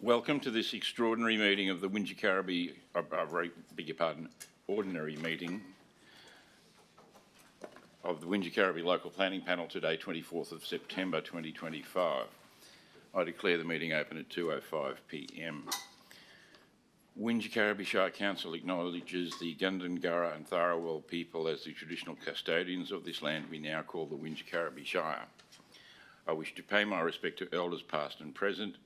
Welcome to this extraordinary meeting of the ordinary meeting of the Wingecarribee Local Planning Panel today, 24th of September 2025. I declare the meeting open at 2:05 p.m. Wingecarribee Shire Council acknowledges the Gundungurra and Tharawal people as the traditional custodians of this land we now call the Wingecarribee Shire. I wish to pay my respect to elders past and present.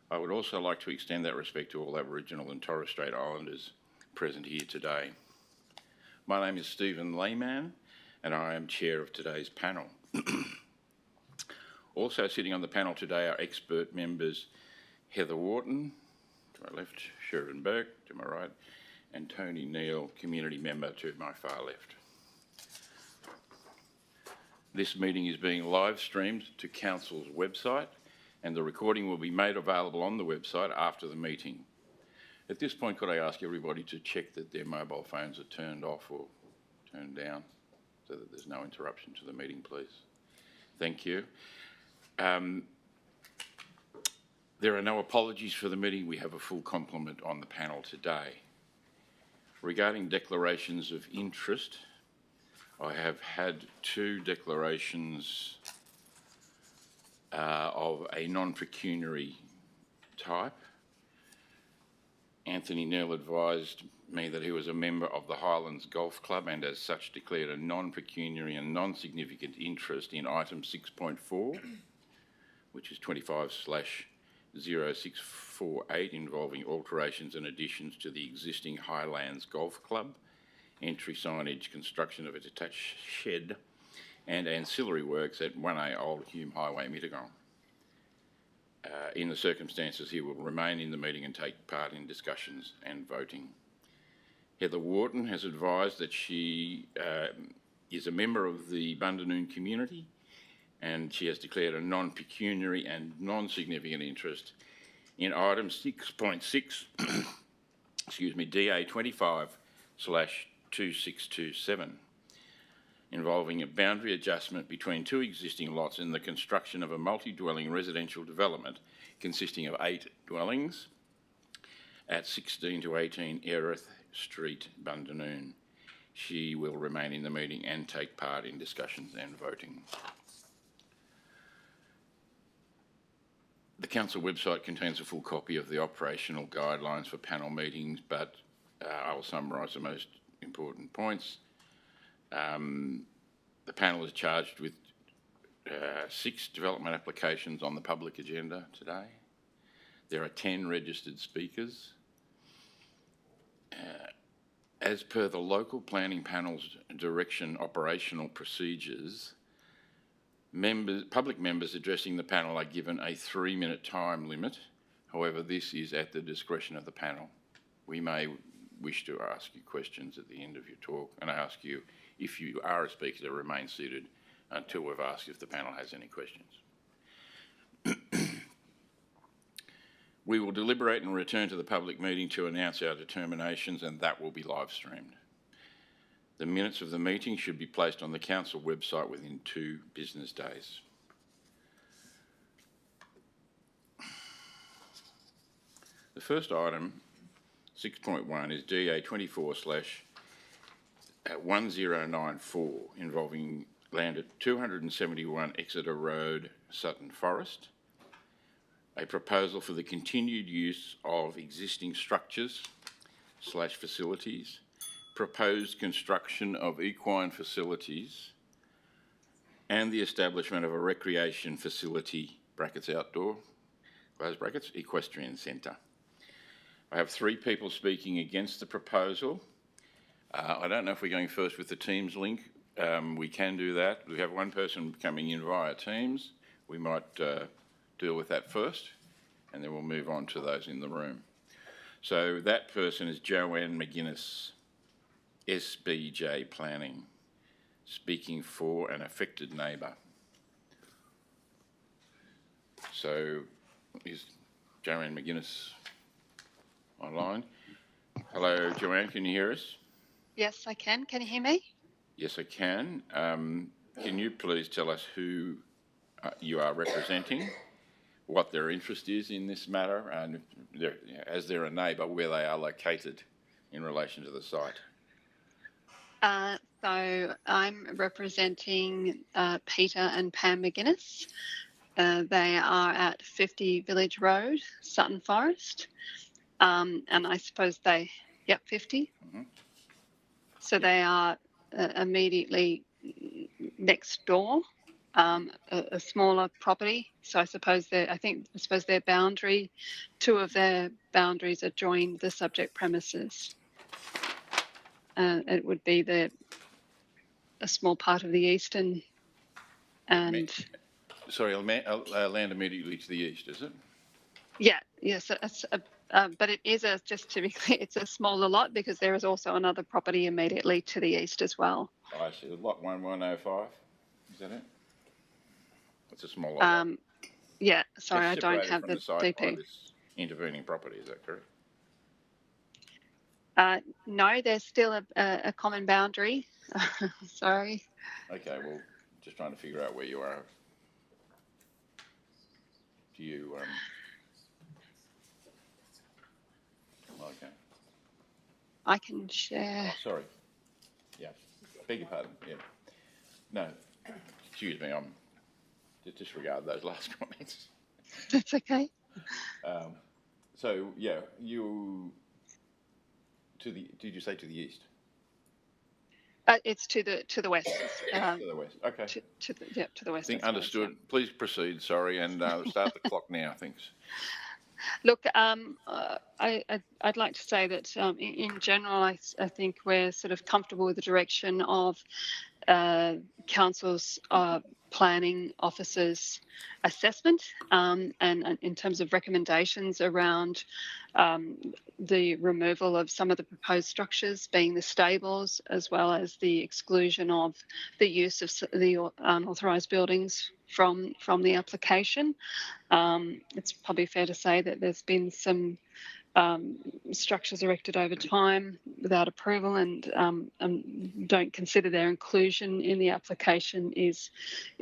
I would also like to extend that respect to all Aboriginal and Torres Strait Islanders present here today. My name is Stephen Lehman and I am chair of today's panel. Also sitting on the panel today are expert members Heather Wharton, to my left, Sheridan Burke, to my right, and Tony Neal, community member, to my far left. This meeting is being live streamed to Council's website, and the recording will be made available on the website after the meeting. At this point, could I ask everybody to check that their mobile phones are turned off or turned down so that there's no interruption to the meeting, please? Thank you. There are no apologies for the meeting. We have a full complement on the panel today. Regarding declarations of interest, I have had two declarations of a non-pecuniary type. Anthony Neal advised me that he was a member of the Highlands Golf Club and as such declared a non-pecuniary and non-significant interest in item 6.4, which is 25/0648, involving alterations and additions to the existing Highlands Golf Club, entry signage, construction of a detached shed, and ancillary works at 1A Old Hume Highway, Mittagong. In the circumstances, he will remain in the meeting and take part in discussions and voting. Heather Wharton has advised that she is a member of the Bundanoon community and she has declared a non-pecuniary and non-significant interest in item 6.6, excuse me, DA 25/2627. Involving a boundary adjustment between two existing lots in the construction of a multi-dwelling residential development consisting of 8 dwellings at 16 to 18 Erith Street, Bundanoon. She will remain in the meeting and take part in discussions and voting. The Council website contains a full copy of the operational guidelines for panel meetings, but I will summarise the most important points. The panel is charged with 6 development applications on the public agenda today. There are 10 registered speakers. As per the local planning panel's direction operational procedures, public members addressing the panel are given a 3-minute time limit. However, this is at the discretion of the panel. We may wish to ask you questions at the end of your talk, and I ask you, if you are a speaker, to remain seated until we've asked if the panel has any questions. We will deliberate and return to the public meeting to announce our determinations, and that will be live streamed. The minutes of the meeting should be placed on the Council website within 2 business days. The first item, 6.1, is DA 24/1094, involving land at 271 Exeter Road, Sutton Forest. A proposal for the continued use of existing structures/facilities, proposed construction of equine facilities, and the establishment of a recreation facility, brackets outdoor, close brackets, equestrian centre. I have 3 people speaking against the proposal. I don't know if we're going first with the Teams link. We can do that. We have one person coming in via Teams. We might deal with that first, and then we'll move on to those in the room. So that person is Joanne McGuinness, SBJ Planning, speaking for an affected neighbour. So is Joanne McGuinness online? Hello, Joanne, can you hear us? Yes, I can. Can you hear me? Yes, I can. Can you please tell us who you are representing, what their interest is in this matter and as they're a neighbour, where they are located in relation to the site. So I'm representing Peter and Pam McGuinness. They are at 50 Village Road, Sutton Forest. And I suppose 50. Mm-hmm. So they are immediately next door, a smaller property. So I suppose their boundary, two of their boundaries adjoin the subject premises. It would be a small part of the eastern and land immediately to the east, is it? yes, but it is just to be clear, it's a smaller lot because there is also another property immediately to the east as well. Oh, I see. Lot 1105, is that it? It's a smaller lot. Yeah, sorry, I don't separated have from the the site by DP. this intervening property, is that correct? No, there's still a common boundary. Sorry. Okay, well, just trying to figure out where you are. Do you, okay. I can share. Oh, sorry. Yeah, beg your pardon, yeah. No, excuse me, I'm, disregard those last comments. That's okay. So, yeah, did you say to the east? It's to the west. To the west, okay. To the west. I think understood. Yeah. Please proceed, sorry, and start the clock now, thanks. Look, I'd like to say that in general, I think we're sort of comfortable with the direction of council's planning officers' assessment and in terms of recommendations around the removal of some of the proposed structures, being the stables, as well as the exclusion of the use of the unauthorised buildings from the application. It's probably fair to say that there's been some structures erected over time without approval and don't consider their inclusion in the application is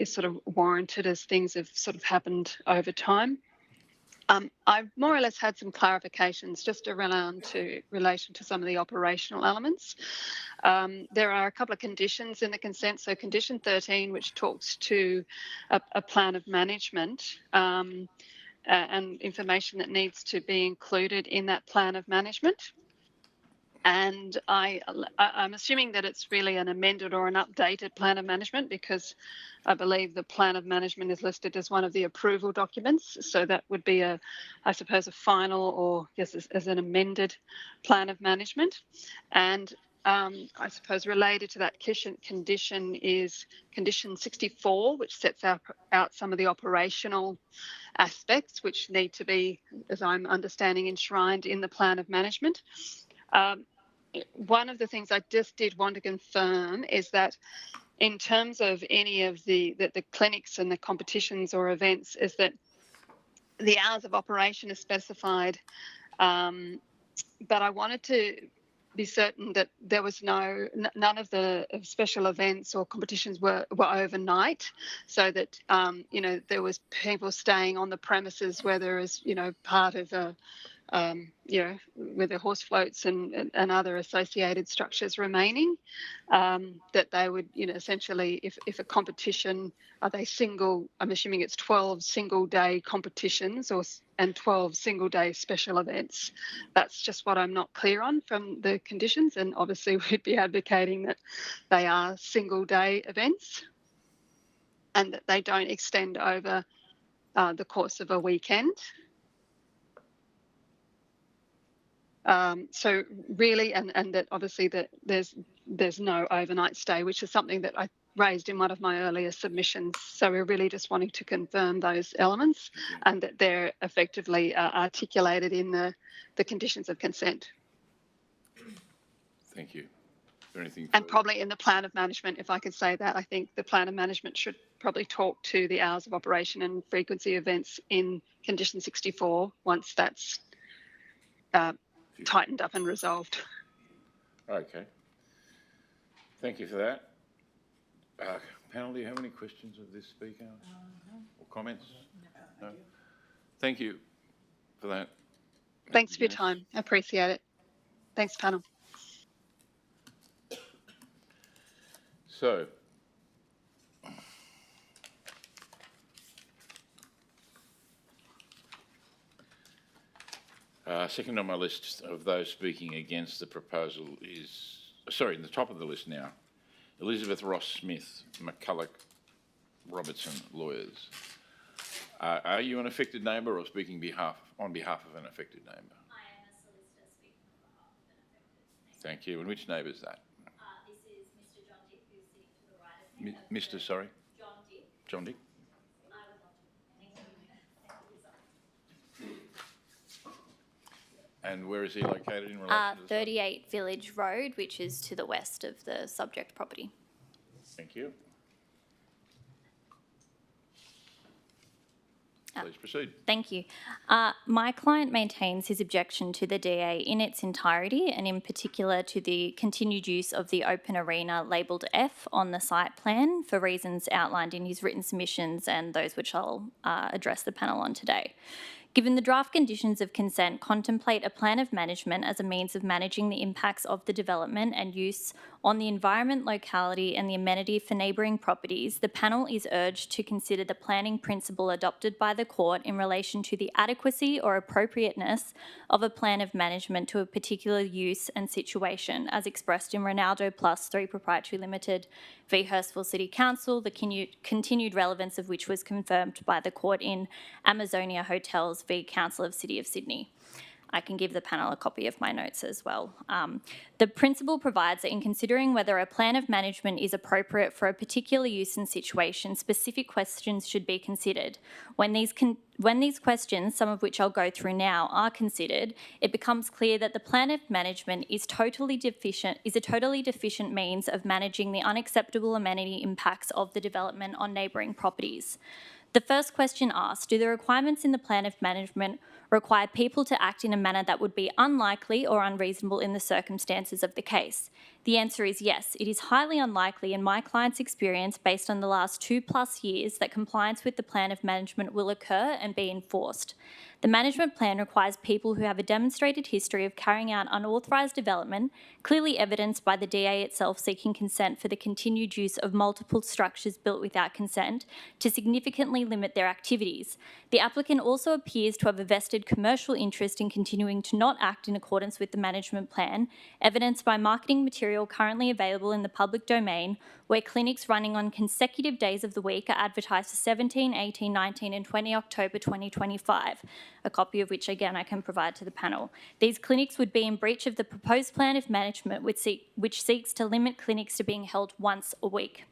sort of warranted as things have sort of happened over time. I've more or less had some clarifications just around relation to some of the operational elements. There are a couple of conditions in the consent. So condition 13, which talks to a plan of management, and information that needs to be included in that plan of management. And I'm assuming that it's really an amended or an updated plan of management because I believe the plan of management is listed as one of the approval documents. So that would be I suppose, a final or yes, as an amended plan of management. And I suppose related to that condition is condition 64, which sets out some of the operational aspects which need to be, as I'm understanding, enshrined in the plan of management. One of the things I just did want to confirm is that in terms of any of the clinics and the competitions or events, is that the hours of operation is specified, but I wanted to be certain that there was none of the special events or competitions were overnight, so that there was people staying on the premises, whether as part of a with the horse floats and other associated structures remaining, that they would, essentially, if a competition, are they single, I'm assuming it's 12 single day competitions and 12 single day special events. That's just what I'm not clear on from the conditions. And obviously we'd be advocating that they are single day events and that they don't extend over the course of a weekend. So really, and that obviously that there's no overnight stay, which is something that I raised in one of my earlier submissions. So we're really just wanting to confirm those elements and that they're effectively articulated in the conditions of consent. Thank you. Is there anything and probably in the plan of management, if I could say that, I think the plan of management should probably talk to the hours of operation and frequency events in condition 64 once that's tightened up and resolved. Okay. Thank you for that. Panel, do you have any questions of this speaker or comments? No. Thank you for that. Thanks for your Janice. time. I appreciate it. Thanks, panel. So, second on my list of those speaking against the proposal is, sorry, in the top of the list now, Elizabeth Ross Smith, McCulloch Robertson Lawyers. Are you an affected neighbour or speaking on behalf of an affected neighbour? I am a solicitor speaking on behalf of an affected neighbour. Thank you. And which neighbour is that? This is Mr. John Dick, who's sitting to the right of me. Mr. Sorry? John Dick. John Dick? I would love to. Thank you. And where is he located in relation to the site? 38 Village Road, which is to the west of the subject property. Thank you. Please proceed. Thank you. My client maintains his objection to the DA in its entirety, and in particular to the continued use of the open arena labelled F on the site plan for reasons outlined in his written submissions and those which I'll address the panel on today. Given the draft conditions of consent contemplate a plan of management as a means of managing the impacts of the development and use on the environment, locality and the amenity for neighbouring properties, the panel is urged to consider the planning principle adopted by the court in relation to the adequacy or appropriateness of a plan of management to a particular use and situation, as expressed in Ronaldo Plus 3 Proprietary Limited v Hurstville City Council, the continued relevance of which was confirmed by the court in Amazonia Hotels v Council of City of Sydney. I can give the panel a copy of my notes as well. The principle provides that in considering whether a plan of management is appropriate for a particular use and situation, specific questions should be considered. When these questions, some of which I'll go through now, are considered, it becomes clear that the plan of management is a totally deficient means of managing the unacceptable amenity impacts of the development on neighbouring properties. The first question asks, do the requirements in the plan of management require people to act in a manner that would be unlikely or unreasonable in the circumstances of the case? The answer is yes. It is highly unlikely in my client's experience, based on the last 2+ years, that compliance with the plan of management will occur and be enforced. The management plan requires people who have a demonstrated history of carrying out unauthorised development, clearly evidenced by the DA itself seeking consent for the continued use of multiple structures built without consent, to significantly limit their activities. The applicant also appears to have a vested commercial interest in continuing to not act in accordance with the management plan, evidenced by marketing material currently available in the public domain, where clinics running on consecutive days of the week are advertised for 17, 18, 19 and 20 October 2025, a copy of which, again, I can provide to the panel. These clinics would be in breach of the proposed plan of management, which seeks to limit clinics to being held once a week.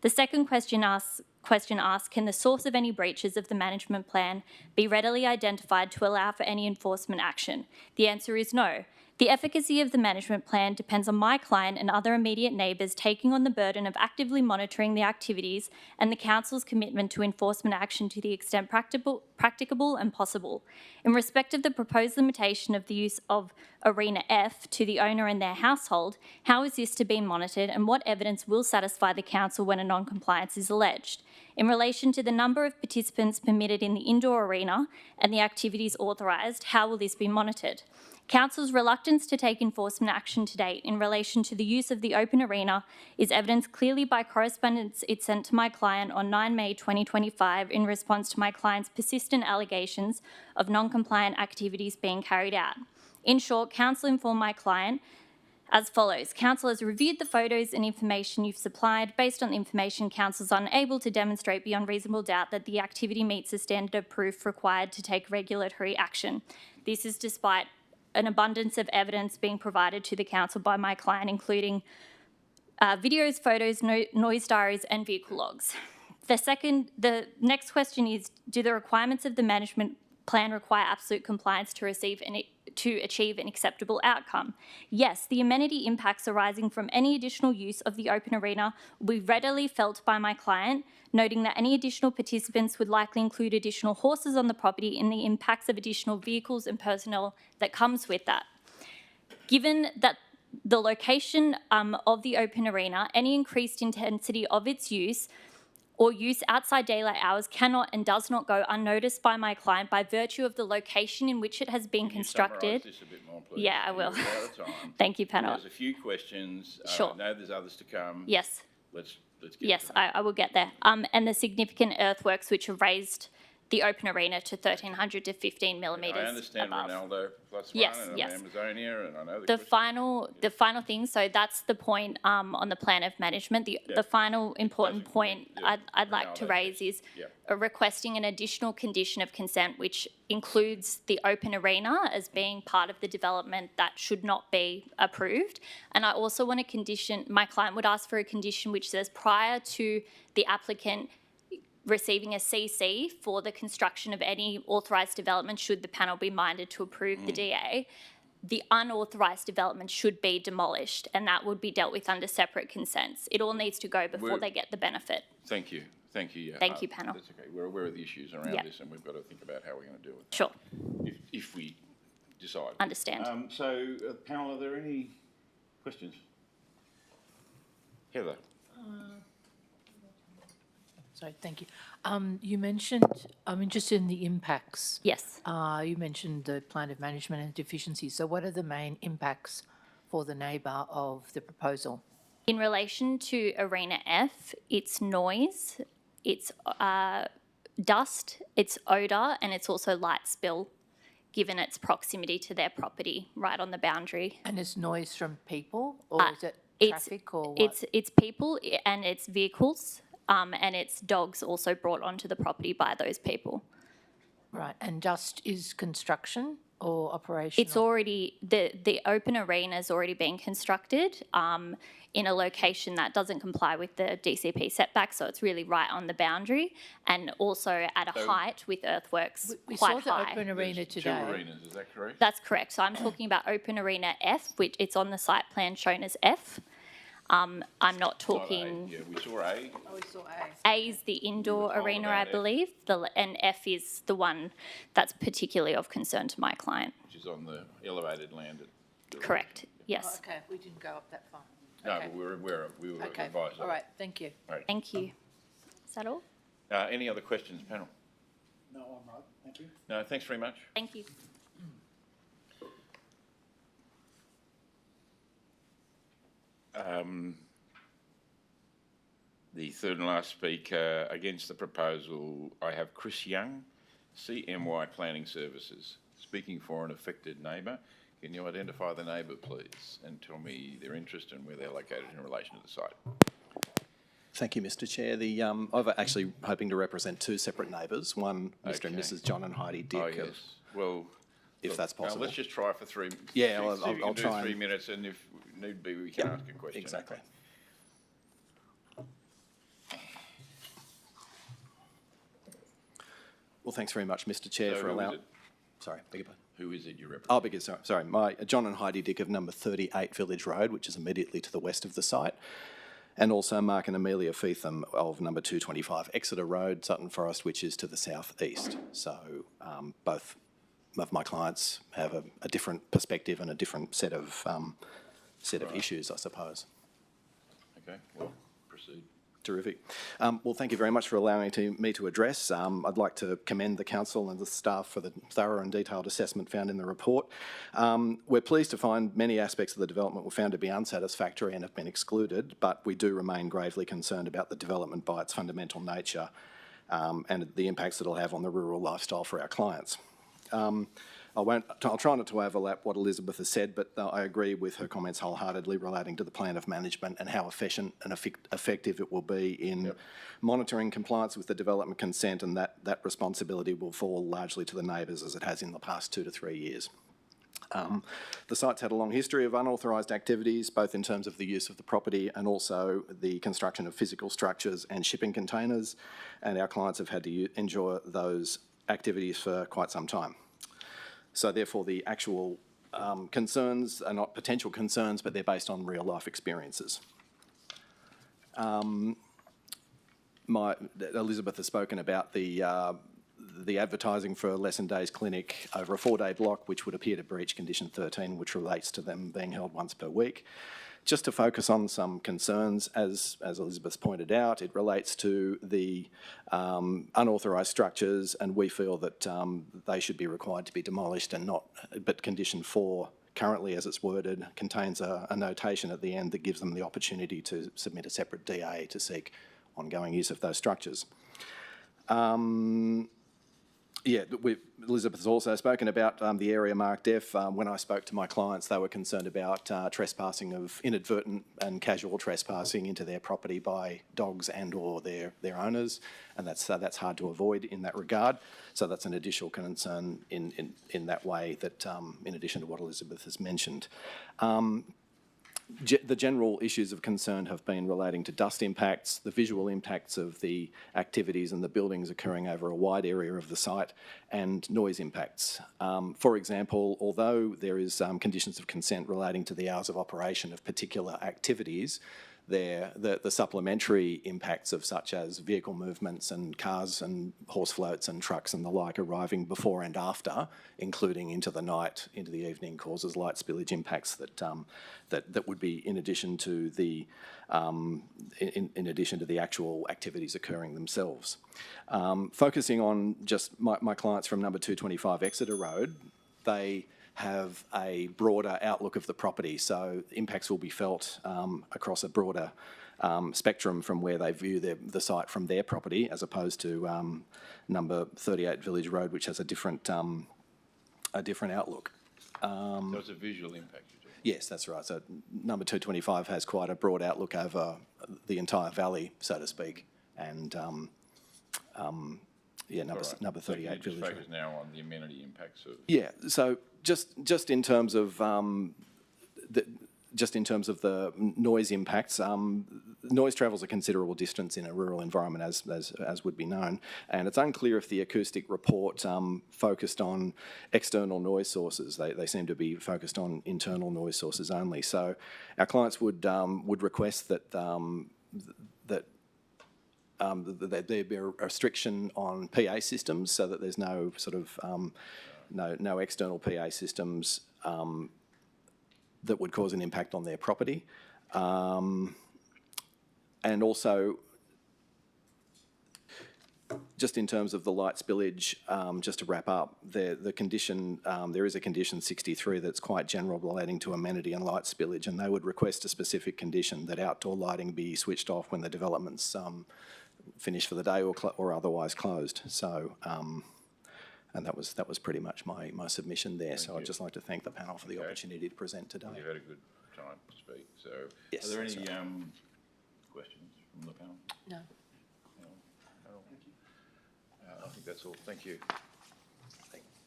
The second question asks, can the source of any breaches of the management plan be readily identified to allow for any enforcement action? The answer is no. The efficacy of the management plan depends on my client and other immediate neighbours taking on the burden of actively monitoring the activities and the Council's commitment to enforcement action to the extent practicable and possible. In respect of the proposed limitation of the use of Arena F to the owner and their household, how is this to be monitored and what evidence will satisfy the Council when a non-compliance is alleged? In relation to the number of participants permitted in the indoor arena and the activities authorised, how will this be monitored? Council's reluctance to take enforcement action to date in relation to the use of the open arena is evidenced clearly by correspondence it sent to my client on 9 May 2025 in response to my client's persistent allegations of non-compliant activities being carried out. In short, Council informed my client as follows. Council has reviewed the photos and information you've supplied. Based on the information, Council is unable to demonstrate beyond reasonable doubt that the activity meets the standard of proof required to take regulatory action. This is despite an abundance of evidence being provided to the Council by my client, including videos, photos, noise diaries and vehicle logs. The next question is, do the requirements of the management plan require absolute compliance to achieve an acceptable outcome? Yes, the amenity impacts arising from any additional use of the open arena will be readily felt by my client, noting that any additional participants would likely include additional horses on the property and the impacts of additional vehicles and personnel that comes with that. Given that the location of the open arena, any increased intensity of its use or use outside daylight hours cannot and does not go unnoticed by my client by virtue of the location in which it has been Can you constructed. summarise this a bit more, please? Yeah, I will. We're out of time. Thank you, panel. There's a few questions. Sure. I know there's others to come. Yes. Let's get Yes, to that. I will get there. And the significant earthworks which have raised the open arena to 1,300 to 15 millimetres I understand above. Ronaldo plus Yes, one and yes. Amazonia, and I know The final thing, so that's the point on the plan of management. The final important Doesn't point connect, yeah, I'd like to Ronaldo raise test. is Yeah. requesting an additional condition of consent which includes the open arena as being part of the development that should not be approved. And I also want a condition, my client would ask for a condition which says prior to the applicant receiving a CC for the construction of any authorised development, should the panel be minded to approve the DA, the unauthorised development should be demolished, and that would be dealt with under separate consents. It all needs to go before We're- they get the benefit. Thank you. Thank you. Yeah. Thank you, panel. That's okay. We're aware of the issues around Yeah. this, and we've got to think about how we're going to deal with Sure, it if we decide. understand. So, panel, are there any questions? Heather? Sorry, thank you. You mentioned, I'm interested in the impacts. Yes. You mentioned the plan of management and deficiencies. So what are the main impacts for the neighbour of the proposal? In relation to Arena F, it's noise, it's dust, it's odour, and it's also light spill, given its proximity to their property right on the boundary. And it's noise from people, or is it It's- traffic, or what? It's people and it's vehicles, and it's dogs also brought onto the property by those people. Right, and dust is construction or operational? It's already, the open arena's already been constructed in a location that doesn't comply with the DCP setback, so it's really right on the boundary, and also at a height with earthworks We quite saw the high. open arena There's today. Two arenas, is that correct? That's correct. So I'm talking about Open Arena F, which it's on the site plan shown as F. I'm not Not A. talking, Yeah, we saw A, Oh, we saw A. A is the indoor told arena, about I F. believe, and F is the one that's particularly of concern to my client. which is on the elevated land. Correct, Oh, yes. okay, we didn't go up that far. No, Okay. but we're aware of, we were Okay, advised of all it. right, thank you. Thank you. Is that all? Any other questions, panel? No, I'm right, thank you. No, thanks very much. Thank you. The third and last speaker against the proposal, I have Chris Young, CMY Planning Services, speaking for an affected neighbour. Can you identify the neighbour, please, and tell me their interest and where they're located in relation to the site? Thank you, Mr Chair. I'm actually hoping to represent two separate neighbours, one Mr and Okay. Mrs John and Heidi Dick. Oh, yes. Well, If that's possible. let's just try for three. Yeah, see I'll- if we I'll can do try 3 and- minutes, and if need be, we can ask a question. Exactly. Okay. Well, thanks very much, Mr Chair, So for who is allowing... it? Sorry, beg your pardon. Who is it you represent? Oh, because, sorry, my John and Heidi Dick of number 38 Village Road, which is immediately to the west of the site, and also Mark and Amelia Feetham of number 225 Exeter Road, Sutton Forest, which is to the south-east. So both of my clients have a different perspective and a different set of issues, I suppose. Okay, well, proceed. Terrific. Well, thank you very much for allowing me to address. I'd like to commend the council and the staff for the thorough and detailed assessment found in the report. We're pleased to find many aspects of the development were found to be unsatisfactory and have been excluded, but we do remain gravely concerned about the development by its fundamental nature and the impacts it'll have on the rural lifestyle for our clients. I'll try not to overlap what Elizabeth has said, but I agree with her comments wholeheartedly relating to the plan of management and how efficient and effective it will be in monitoring compliance with the development consent, and that responsibility will fall largely to the neighbours as it has in the past 2 to 3 years. The site's had a long history of unauthorised activities, both in terms of the use of the property and also the construction of physical structures and shipping containers, and our clients have had to endure those activities for quite some time. So therefore, the actual concerns are not potential concerns, but they're based on real-life experiences. Elizabeth has spoken about the advertising for a lesson days clinic over a 4-day block, which would appear to breach condition 13, which relates to them being held once per week. Just to focus on some concerns, as Elizabeth's pointed out, it relates to the unauthorised structures, and we feel that they should be required to be demolished and not, but condition 4 currently, as it's worded, contains a notation at the end that gives them the opportunity to submit a separate DA to seek ongoing use of those structures. Elizabeth has also spoken about the area marked F. When I spoke to my clients, they were concerned about trespassing of inadvertent and casual trespassing into their property by dogs and or their owners, and that's hard to avoid in that regard. So that's an additional concern in that way that, in addition to what Elizabeth has mentioned. The general issues of concern have been relating to dust impacts, the visual impacts of the activities and the buildings occurring over a wide area of the site, and noise impacts. For example, although there is conditions of consent relating to the hours of operation of particular activities, the supplementary impacts of such as vehicle movements and cars and horse floats and trucks and the like arriving before and after, including into the night, into the evening, causes light spillage impacts that would be in addition to the actual activities occurring themselves. Focusing on just my clients from number 225 Exeter Road, they have a broader outlook of the property, so impacts will be felt across a broader spectrum from where they view the site from their property, as opposed to number 38 Village Road, which has a different outlook. So it's a visual impact. Yes, that's right. So number 225 has quite a broad outlook over the entire valley, so to speak, and number 38 Village Road. Focus now on the amenity impacts of. Yeah. So just in terms of the noise impacts, noise travels a considerable distance in a rural environment, as would be known, and it's unclear if the acoustic report focused on external noise sources. They seem to be focused on internal noise sources only. So our clients would request that that there be a restriction on PA systems, so that there's no sort of no external PA systems that would cause an impact on their property. And also, just in terms of the light spillage, just to wrap up, the condition, there is a condition 63 that's quite general relating to amenity and light spillage, and they would request a specific condition that outdoor lighting be switched off when the development's finished for the day or otherwise closed. So, and that was pretty much my submission there. So I'd just like to thank the panel for the opportunity to present today. You've had a good time to speak. So, Yes, are there any that's questions from the panel? No. I think that's all. Thank you.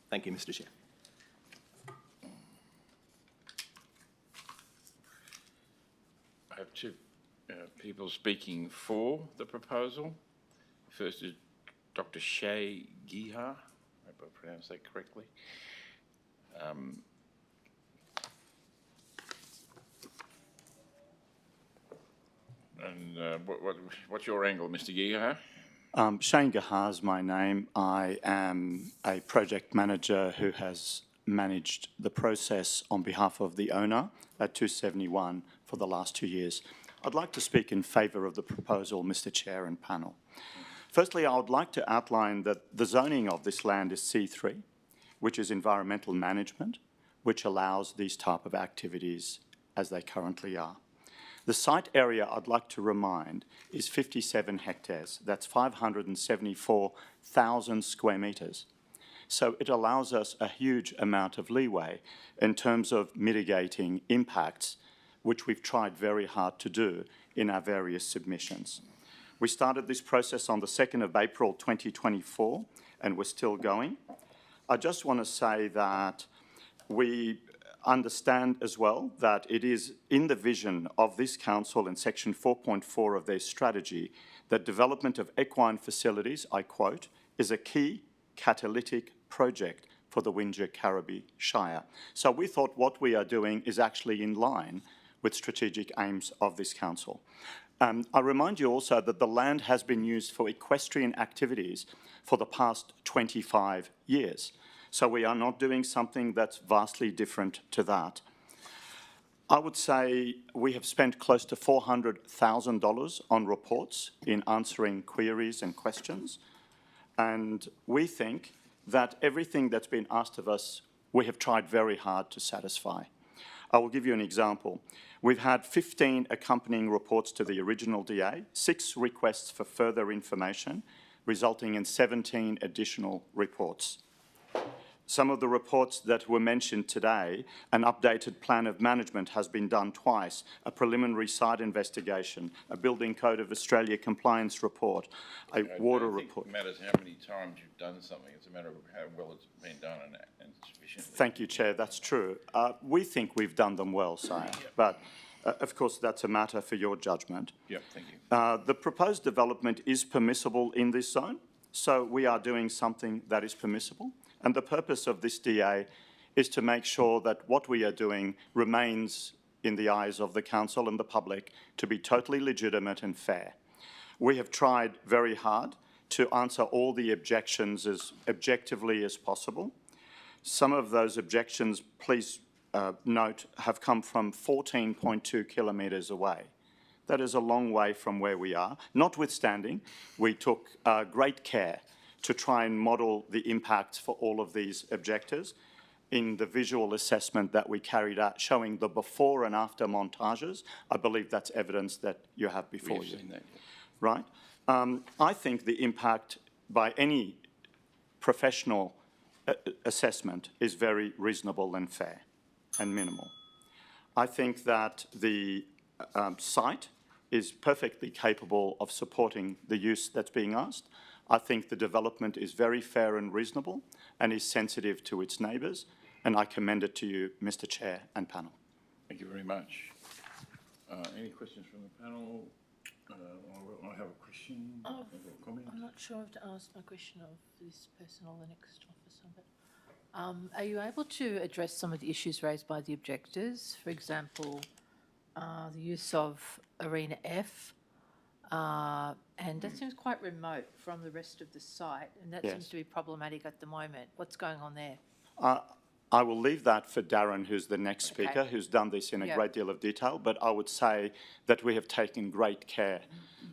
Thank you, Mr. Chair. I have two people speaking for the proposal. First is Dr. Shay Gihar. I hope I pronounced that correctly. What's your angle, Mr. Gihar? Shane Gahar is my name. I am a project manager who has managed the process on behalf of the owner at 271 for the last 2 years. I'd like to speak in favour of the proposal, Mr. Chair and panel. Firstly, I would like to outline that the zoning of this land is C3, which is environmental management, which allows these type of activities as they currently are. The site area, I'd like to remind, is 57 hectares. That's 574,000 square metres. So it allows us a huge amount of leeway in terms of mitigating impacts, which we've tried very hard to do in our various submissions. We started this process on the 2nd of April 2024, and we're still going. I just want to say that we understand as well that it is in the vision of this council in section 4.4 of their strategy that development of equine facilities, I quote, is a key catalytic project for the Windsor-Carriby Shire. So we thought what we are doing is actually in line with strategic aims of this council. I remind you also that the land has been used for equestrian activities for the past 25 years. So we are not doing something that's vastly different to that. I would say we have spent close to $400,000 on reports in answering queries and questions. And we think that everything that's been asked of us, we have tried very hard to satisfy. I will give you an example. We've had 15 accompanying reports to the original DA, 6 requests for further information, resulting in 17 additional reports. Some of the reports that were mentioned today, an updated plan of management has been done twice, a preliminary site investigation, a Building Code of Australia compliance report, a water report. It matters how many times you've done something. It's a matter of how well it's been done and sufficiently. Thank you, Chair, that's true. We think we've done them well, Sire, but of course that's a matter for your judgment. Yep, thank you. The proposed development is permissible in this zone, so we are doing something that is permissible. And the purpose of this DA is to make sure that what we are doing remains, in the eyes of the council and the public, to be totally legitimate and fair. We have tried very hard to answer all the objections as objectively as possible. Some of those objections, please note, have come from 14.2 kilometres away. That is a long way from where we are. Notwithstanding, we took great care to try and model the impacts for all of these objectors in the visual assessment that we carried out, showing the before and after montages. I believe that's evidence that you have before you. We've seen that. Right? I think the impact by any professional assessment is very reasonable and fair and minimal. I think that the site is perfectly capable of supporting the use that's being asked. I think the development is very fair and reasonable and is sensitive to its neighbours, and I commend it to you, Mr Chair and panel. Thank you very much. Any questions from the panel? I have a question. I've got a comment. I'm not sure if to ask my question of this person or the next officer, but are you able to address some of the issues raised by the objectors? For example, the use of Arena F, and that seems quite remote from the rest of the site, and that Yes. seems to be problematic at the moment. What's going on there? I will leave that for Darren, who's the next speaker, Okay. who's done this in a Yeah. great deal of detail, but I would say that we have taken great care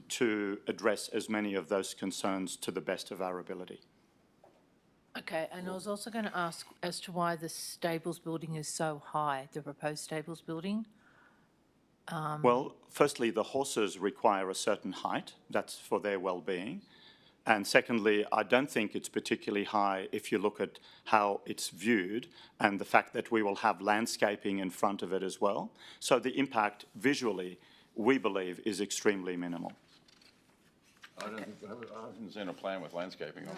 to address as many of those concerns to the best of our ability. Okay, and I was also going to ask as to why the stables building is so high, the proposed stables building. Well, firstly, the horses require a certain height. That's for their well-being. And secondly, I don't think it's particularly high if you look at how it's viewed and the fact that we will have landscaping in front of it as well. So the impact visually, we believe, is extremely minimal. I haven't seen a plan with landscaping on.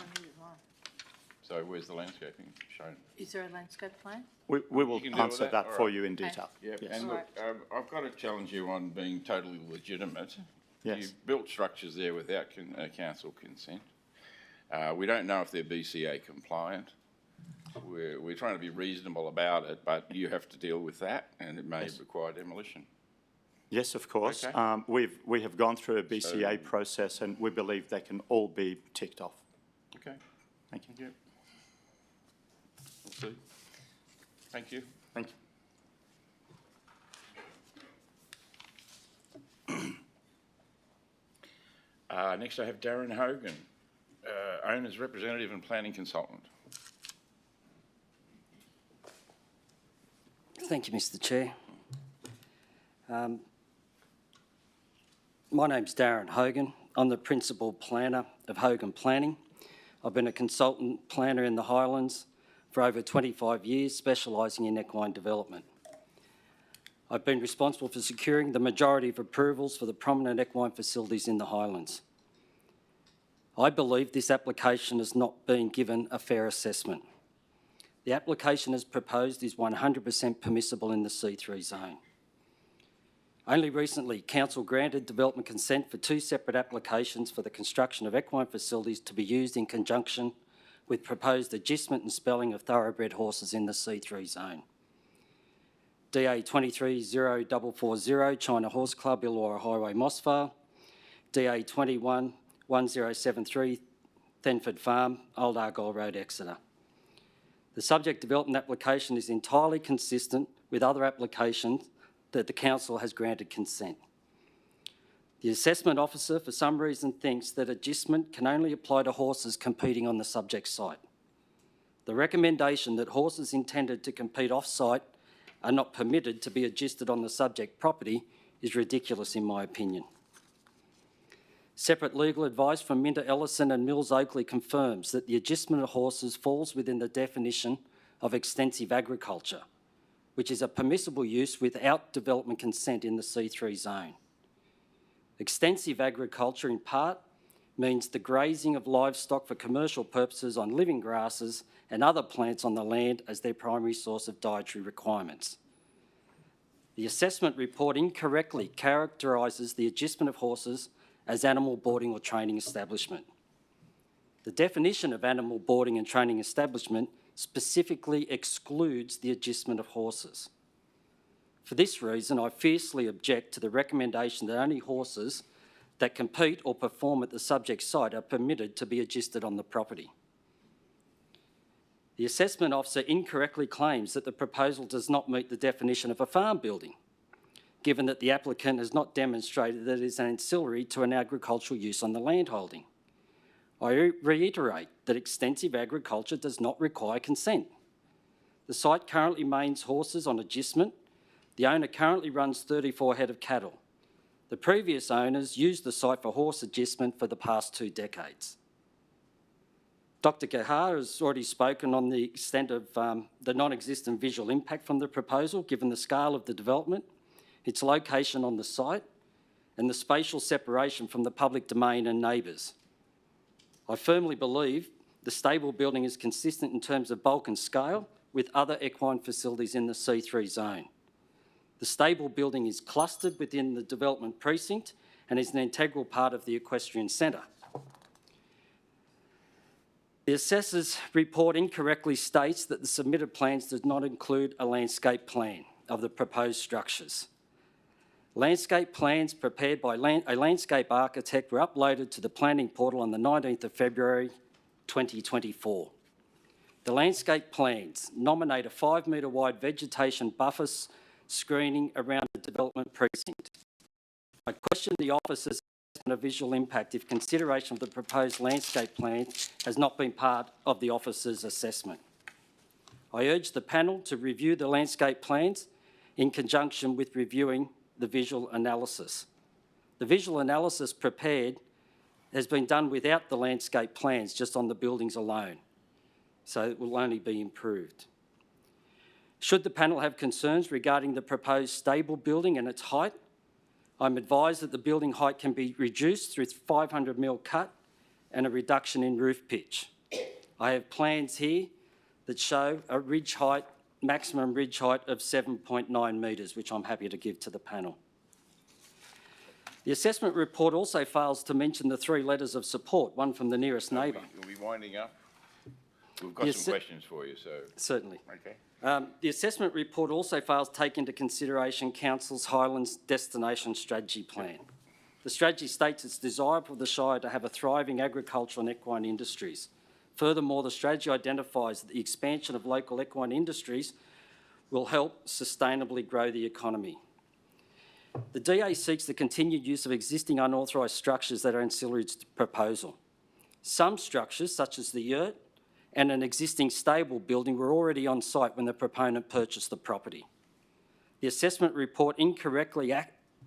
So where's the landscaping shown? Is there a landscape plan? We will You can deal with answer that? that All for right. you in detail. Yeah, Yes. and look, I've got to challenge you on being totally legitimate. Yes. You've built structures there without council consent. We don't know if they're BCA compliant. We're trying to be reasonable about it, but you have to deal with that, and it may require demolition. Yes, of course. Okay. We have gone through a BCA process and we believe they can all be ticked off. Okay, Thank you. thank you. We'll see. Thank you. Thank you. Next I have Darren Hogan, owner's representative and planning consultant. Thank you, Mr Chair. My name's Darren Hogan. I'm the principal planner of Hogan Planning. I've been a consultant planner in the Highlands for over 25 years, specialising in equine development. I've been responsible for securing the majority of approvals for the prominent equine facilities in the Highlands. I believe this application has not been given a fair assessment. The application as proposed is 100% permissible in the C3 zone. Only recently, Council granted development consent for 2 separate applications for the construction of equine facilities to be used in conjunction with proposed agistment and spelling of thoroughbred horses in the C3 zone. DA 230440, China Horse Club, Illawarra Highway, Mossvale. DA 211073, Thenford Farm, Old Argyle Road, Exeter. The subject development application is entirely consistent with other applications that the council has granted consent. The assessment officer, for some reason, thinks that agistment can only apply to horses competing on the subject site. The recommendation that horses intended to compete off-site are not permitted to be agisted on the subject property is ridiculous in my opinion. Separate legal advice from Minter Ellison and Mills Oakley confirms that the agistment of horses falls within the definition of extensive agriculture, which is a permissible use without development consent in the C3 zone. Extensive agriculture, in part, means the grazing of livestock for commercial purposes on living grasses and other plants on the land as their primary source of dietary requirements. The assessment report incorrectly characterises the agistment of horses as animal boarding or training establishment. The definition of animal boarding and training establishment specifically excludes the agistment of horses. For this reason, I fiercely object to the recommendation that only horses that compete or perform at the subject site are permitted to be agisted on the property. The assessment officer incorrectly claims that the proposal does not meet the definition of a farm building, given that the applicant has not demonstrated that it is an ancillary to an agricultural use on the landholding. I reiterate that extensive agriculture does not require consent. The site currently mains horses on agistment. The owner currently runs 34 head of cattle. The previous owners used the site for horse agistment for the past 2 decades. Dr. Gahar has already spoken on the extent of the non-existent visual impact from the proposal, given the scale of the development, its location on the site, and the spatial separation from the public domain and neighbours. I firmly believe the stable building is consistent in terms of bulk and scale with other equine facilities in the C3 zone. The stable building is clustered within the development precinct and is an integral part of the equestrian centre. The assessor's report incorrectly states that the submitted plans does not include a landscape plan of the proposed structures. Landscape plans prepared by a landscape architect were uploaded to the planning portal on the 19th of February 2024. The landscape plans nominate a 5-metre wide vegetation buffer screening around the development precinct. I question the officer's assessment of visual impact if consideration of the proposed landscape plan has not been part of the officer's assessment. I urge the panel to review the landscape plans in conjunction with reviewing the visual analysis. The visual analysis prepared has been done without the landscape plans, just on the buildings alone, so it will only be improved. Should the panel have concerns regarding the proposed stable building and its height, I'm advised that the building height can be reduced through 500mm cut and a reduction in roof pitch. I have plans here that show a ridge height, maximum ridge height of 7.9 metres, which I'm happy to give to the panel. The assessment report also fails to mention the 3 letters of support, one from the nearest neighbour. We'll be winding up. We've got Yes, some questions for you, so... Certainly. Okay. The assessment report also fails to take into consideration Council's Highlands Destination Strategy Plan. The strategy states it's desirable for the Shire to have a thriving agricultural and equine industries. Furthermore, the strategy identifies that the expansion of local equine industries will help sustainably grow the economy. The DA seeks the continued use of existing unauthorised structures that are ancillary to the proposal. Some structures, such as the yurt and an existing stable building, were already on site when the proponent purchased the property. The assessment report incorrectly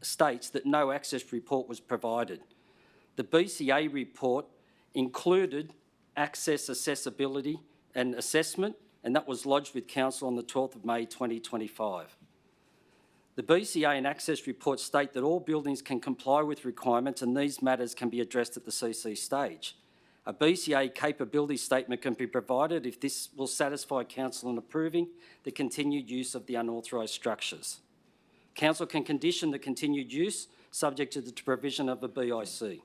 states that no access report was provided. The BCA report included access accessibility and assessment, and that was lodged with Council on the 12th of May 2025. The BCA and access reports state that all buildings can comply with requirements and these matters can be addressed at the CC stage. A BCA capability statement can be provided if this will satisfy Council in approving the continued use of the unauthorised structures. Council can condition the continued use subject to the provision of a BIC.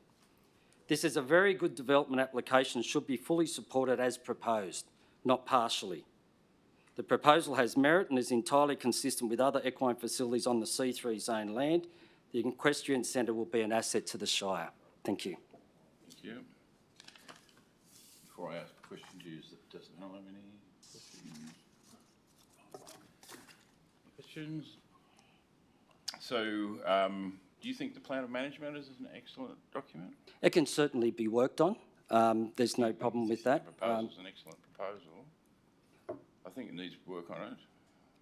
This is a very good development application and should be fully supported as proposed, not partially. The proposal has merit and is entirely consistent with other equine facilities on the C3 zone land. The equestrian centre will be an asset to the Shire. Thank you. Thank you. Before I ask a question to you, does the panel have any questions? Questions? So, do you think the plan of management is an excellent document? It can certainly be worked on. There's no problem with that. The proposal's an excellent proposal. I think it needs work on it,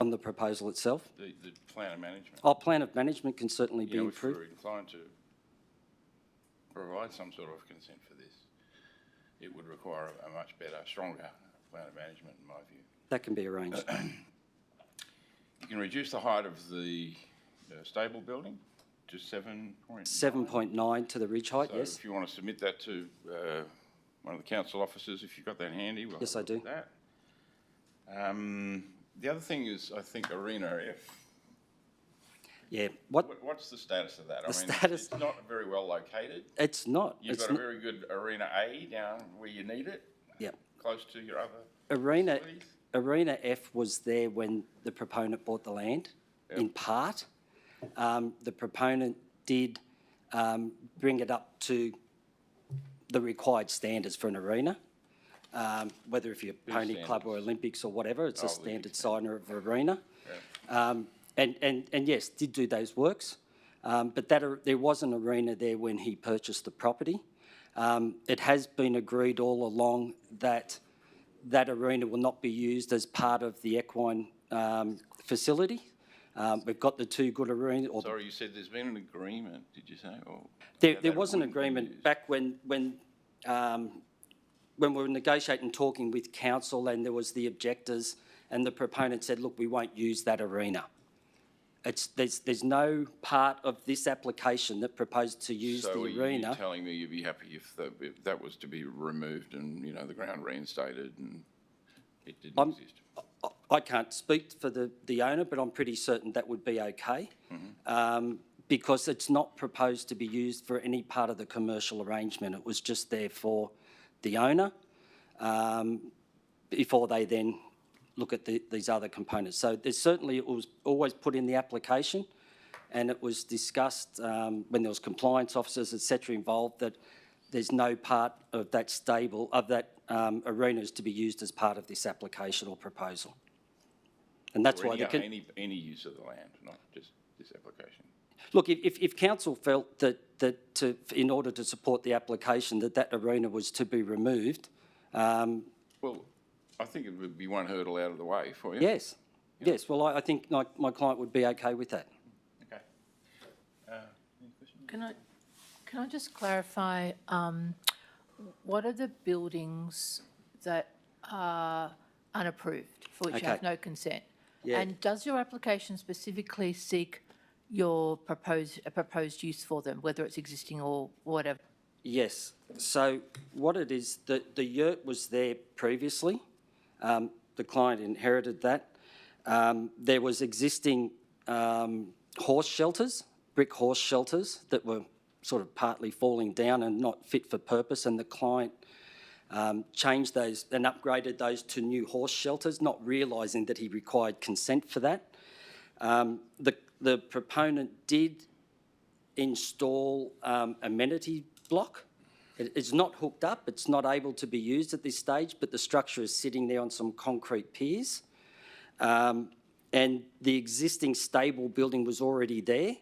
On the proposal itself. the plan of management. Our plan of management can certainly be You know, if improved. we're inclined to provide some sort of consent for this, it would require a much better, stronger plan of management, in my view. That can be arranged. You can reduce the height of the stable building to 7 point. 7.9 to the ridge height, So yes. if you want to submit that to one of the council officers, if you've got that handy, we'll Yes, have a I look do. at that. The other thing is, I think, Arena F. Yeah. What? What's the status of that? I The mean, status- it's not very well located. It's not. You've It's got a not. very good Arena A down where you need it, Yeah. close to your other Arena, facilities. Arena F was there when the proponent bought the land, in part. The proponent did bring it up to the required standards for an arena. Whether if you're Pony Club or Olympics or whatever, it's a standard signer of arena. And yes, did do those works. But there was an arena there when he purchased the property. It has been agreed all along that that arena will not be used as part of the equine facility. We've got the two good arenas. Sorry, you said there's been an agreement, did you say? Or There that was an wouldn't be agreement used? back when we were negotiating, talking with council, and there was the objectors, and the proponent said, look, we won't use that arena. There's no part of this application that proposed to use the So are you arena. telling me you'd be happy if that was to be removed and, you know, the ground reinstated and it didn't exist? I can't speak for the owner, but I'm pretty certain that would be okay. Because it's not proposed to be used for any part of the commercial arrangement. It was just there for the owner before they then look at these other components. So there's certainly, it was always put in the application, and it was discussed when there was compliance officers, et cetera, involved, that there's no part of that arena is to be used as part of this application or proposal. And that's Or why any use of the land, not just this application? Look, if council felt that in order to support the application, that arena was to be removed, Well, I think it would be one hurdle out of the way for you. yes. Yes, well, I think my client would be okay with that. Okay. Any questions? Can I just clarify, what are the buildings that are unapproved, for which you have Okay. no consent? Yeah. And does your application specifically seek your proposed use for them, whether it's existing or whatever? Yes, so what it is, the yurt was there previously. The client inherited that. There was existing horse shelters, brick horse shelters that were sort of partly falling down and not fit for purpose, and the client changed those and upgraded those to new horse shelters, not realising that he required consent for that. The proponent did install amenity block. It's not hooked up, it's not able to be used at this stage, but the structure is sitting there on some concrete piers. And the existing stable building was already there.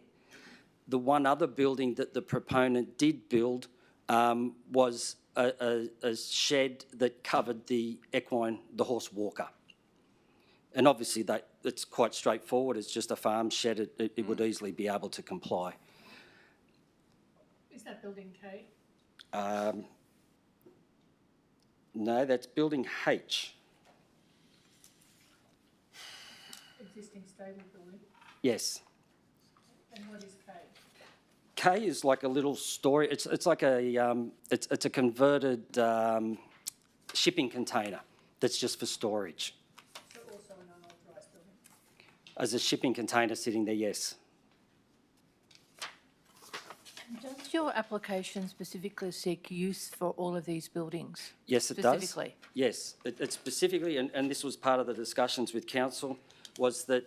The one other building that the proponent did build was a shed that covered the horse walker. And obviously it's quite straightforward, it's just a farm shed, it would easily be able to comply. Is that building K? No, that's building H. Existing stable building? Yes. And what is K? K is like a little story. It's like it's a converted shipping container that's just for storage. So also an unauthorised building? As a shipping container sitting there, yes. Does your application specifically seek use for all of these buildings? Yes, it does. Specifically? Yes, it specifically, and this was part of the discussions with council, was that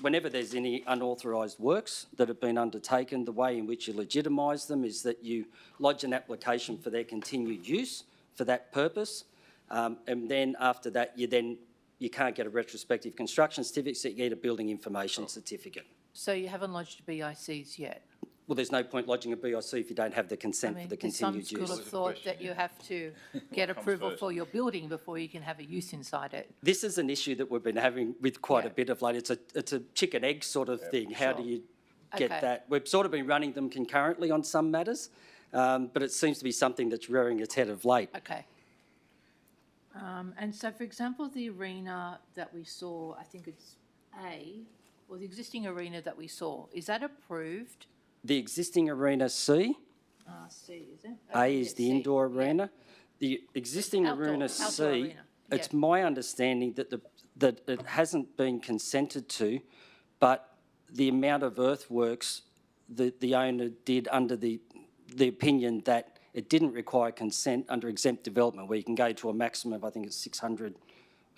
whenever there's any unauthorised works that have been undertaken, the way in which you legitimise them is that you lodge an application for their continued use for that purpose, and then after that you can't get a retrospective construction certificate, so you get a building information certificate. So you haven't lodged BICs yet? Well, there's no point lodging a BIC if you don't have the I consent for mean, the there's some continued school use. of thought that you have to get approval for your building before you can have a use inside it. This is an issue that we've been having with quite a Yeah. bit of late. It's a chicken egg sort of thing. How do you get Okay. that? We've sort of been running them concurrently on some matters, but it seems to be something that's rearing its head of late. Okay. And so, for example, the arena that we saw, I think it's A, or the existing arena that we saw, is that approved? The existing arena C, C, is it? A is the C, indoor yeah. arena. The existing Outdoor- arena outdoor C, arena, it's yeah. my understanding that that it hasn't been consented to, but the amount of earthworks that the owner did under the opinion that it didn't require consent under exempt development, where you can go to a maximum of, I think it's 600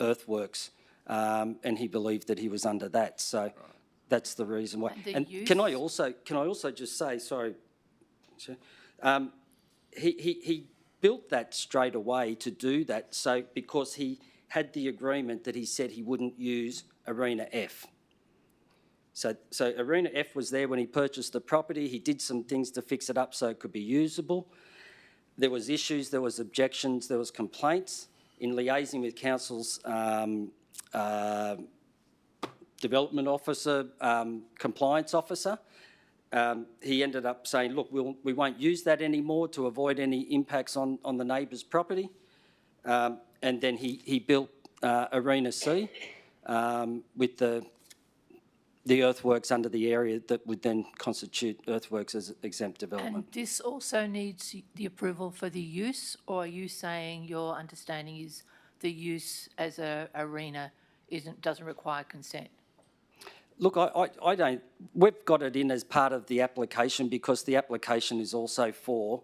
earthworks, and he believed that he was under that. So that's the reason why. And the can I use? also just say, sorry, Chair, he built that straight away to do that, so because he had the agreement that he said he wouldn't use Arena F. So Arena F was there when he purchased the property. He did some things to fix it up so it could be usable. There was issues, there was objections, there was complaints. In liaising with council's development officer, compliance officer, he ended up saying, look, we won't use that anymore to avoid any impacts on the neighbour's property. And then he built Arena C with the earthworks under the area that would then constitute earthworks as exempt development. And this also needs the approval for the use, or are you saying your understanding is the use as a arena doesn't require consent? Look, I don't, we've got it in as part of the application because the application is also for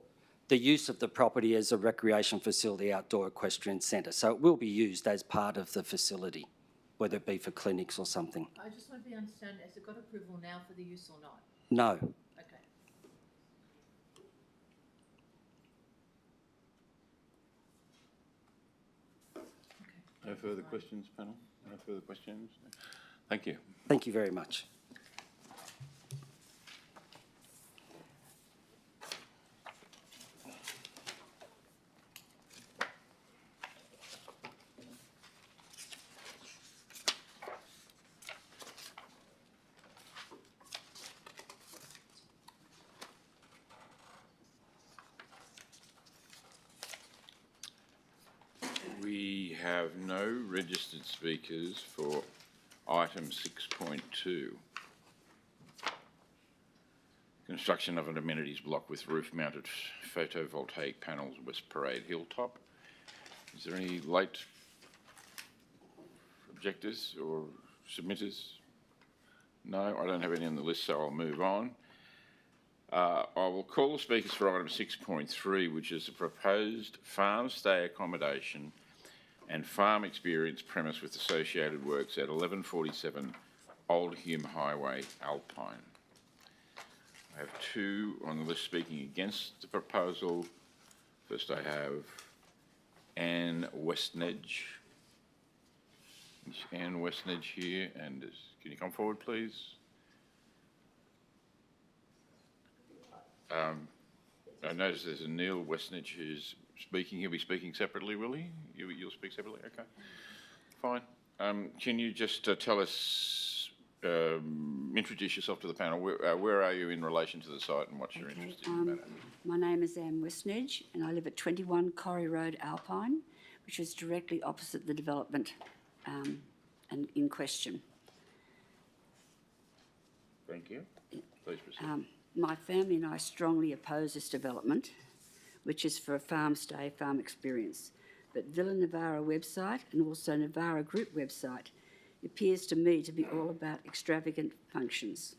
the use of the property as a recreation facility, outdoor equestrian centre. So it will be used as part of the facility, whether it be for clinics or something. I just want to understand, has it got approval now for the use or not? No. Okay. No further questions, panel? No further questions? Thank you. Thank you very much. We have no registered speakers for item 6.2. Construction of an amenities block with roof-mounted photovoltaic panels, West Parade Hilltop. Is there any late objectors or submitters? No, I don't have any on the list, so I'll move on. I will call the speakers for item 6.3, which is the proposed farm stay accommodation and farm experience premise with associated works at 1147 Old Hume Highway, Alpine. I have two on the list speaking against the proposal. First I have Anne Westnedge. Is Anne Westnedge here? And can you come forward, please? I notice there's a Neil Westnedge who's speaking. He'll be speaking separately, will he? You'll speak separately? Okay. Fine. Can you just tell us, introduce yourself to the panel. Where are you in relation to the site and what's your interest in the matter? My name is Anne Westnedge and I live at 21 Corrie Road, Alpine, which is directly opposite the development and in question. Thank you. Please proceed. My family and I strongly oppose this development, which is for a farm stay, farm experience. But Villa Navarra website and also Navarra Group website appears to me to be all about extravagant functions.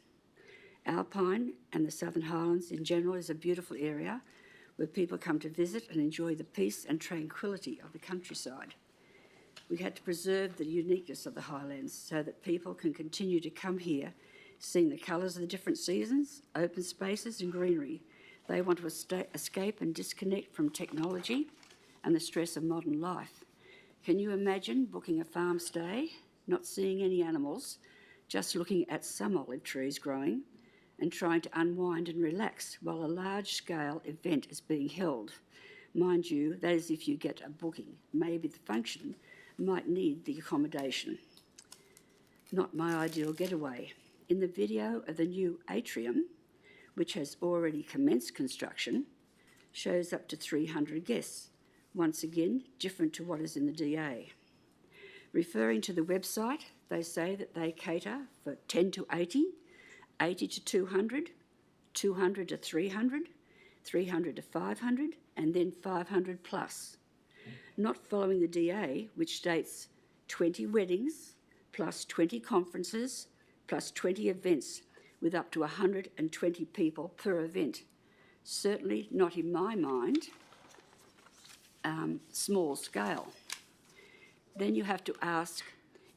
Alpine and the Southern Highlands in general is a beautiful area where people come to visit and enjoy the peace and tranquility of the countryside. We had to preserve the uniqueness of the Highlands so that people can continue to come here, seeing the colours of the different seasons, open spaces and greenery. They want to escape and disconnect from technology and the stress of modern life. Can you imagine booking a farm stay, not seeing any animals, just looking at some olive trees growing and trying to unwind and relax while a large-scale event is being held. Mind you, that is if you get a booking. Maybe the function might need the accommodation. Not my ideal getaway. In the video of the new atrium, which has already commenced construction, shows up to 300 guests. Once again, different to what is in the DA. Referring to the website, they say that they cater for 10 to 80, 80 to 200, 200 to 300, 300 to 500, and then 500 plus. Not following the DA, which states 20 weddings, plus 20 conferences, plus 20 events, with up to 120 people per event. Certainly not in my mind, small scale. Then you have to ask,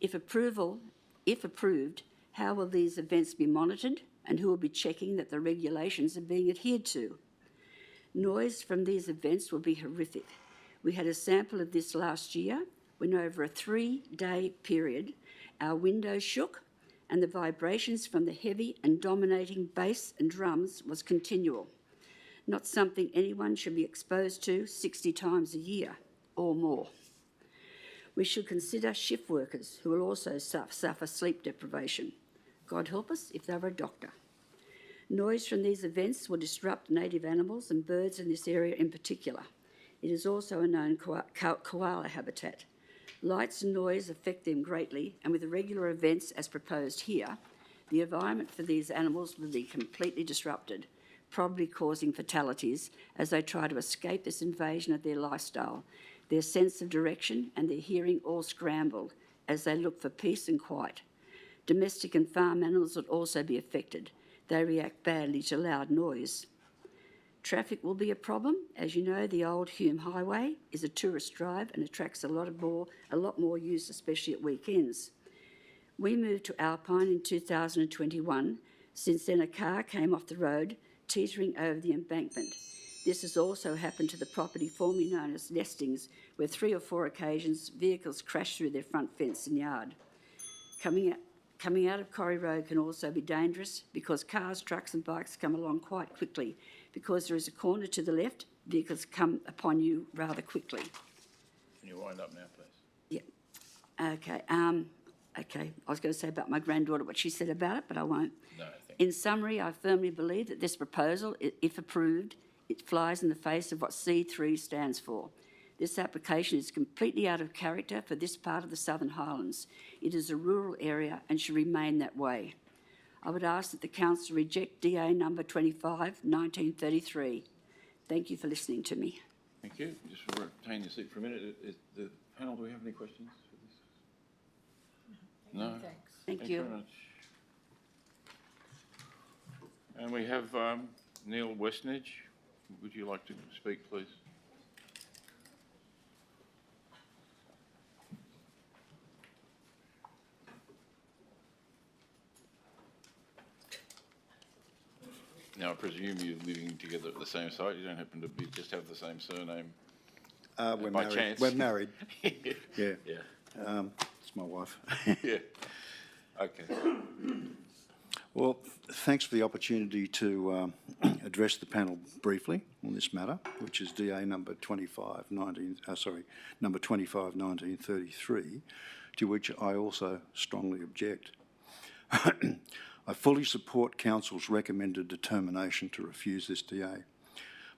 if approved, how will these events be monitored and who will be checking that the regulations are being adhered to? Noise from these events will be horrific. We had a sample of this last year when over a 3-day period, our windows shook and the vibrations from the heavy and dominating bass and drums was continual. Not something anyone should be exposed to 60 times a year or more. We should consider shift workers who will also suffer sleep deprivation. God help us if they were a doctor. Noise from these events will disrupt native animals and birds in this area in particular. It is also a known koala habitat. Lights and noise affect them greatly, and with the regular events as proposed here, the environment for these animals will be completely disrupted, probably causing fatalities as they try to escape this invasion of their lifestyle, their sense of direction and their hearing all scrambled as they look for peace and quiet. Domestic and farm animals will also be affected. They react badly to loud noise. Traffic will be a problem. As you know, the old Hume Highway is a tourist drive and attracts a lot more use, especially at weekends. We moved to Alpine in 2021. Since then, a car came off the road, teetering over the embankment. This has also happened to the property formerly known as Nestings, where 3 or 4 occasions vehicles crashed through their front fence and yard. Coming out of Corrie Road can also be dangerous because cars, trucks and bikes come along quite quickly. Because there is a corner to the left, vehicles come upon you rather quickly. Can you wind up now, please? Yeah. Okay. Okay. I was going to say about my granddaughter what she said about it, but I won't. No, thank In summary, I firmly believe that this proposal, if approved, it flies in the face of what C3 stands for. This application is completely out of character for this part of the Southern Highlands. It is a rural area and should remain that way. I would ask that the Council reject DA number 25, 1933. Thank you for listening to me. Thank you. Just retain your seat for a minute. The panel, do we have any questions for this? No? Thanks. Thank you. Very much. And we have Neil Westnedge. Would you like to speak, please? Now, I presume you're living together at the same site. You don't happen to just have the same surname We're by married. chance? We're married. Yeah. Yeah. It's my wife. Yeah. Okay. Well, thanks for the opportunity to address the panel briefly on this matter, which is DA number 25/1933, to which I also strongly object. I fully support Council's recommended determination to refuse this DA.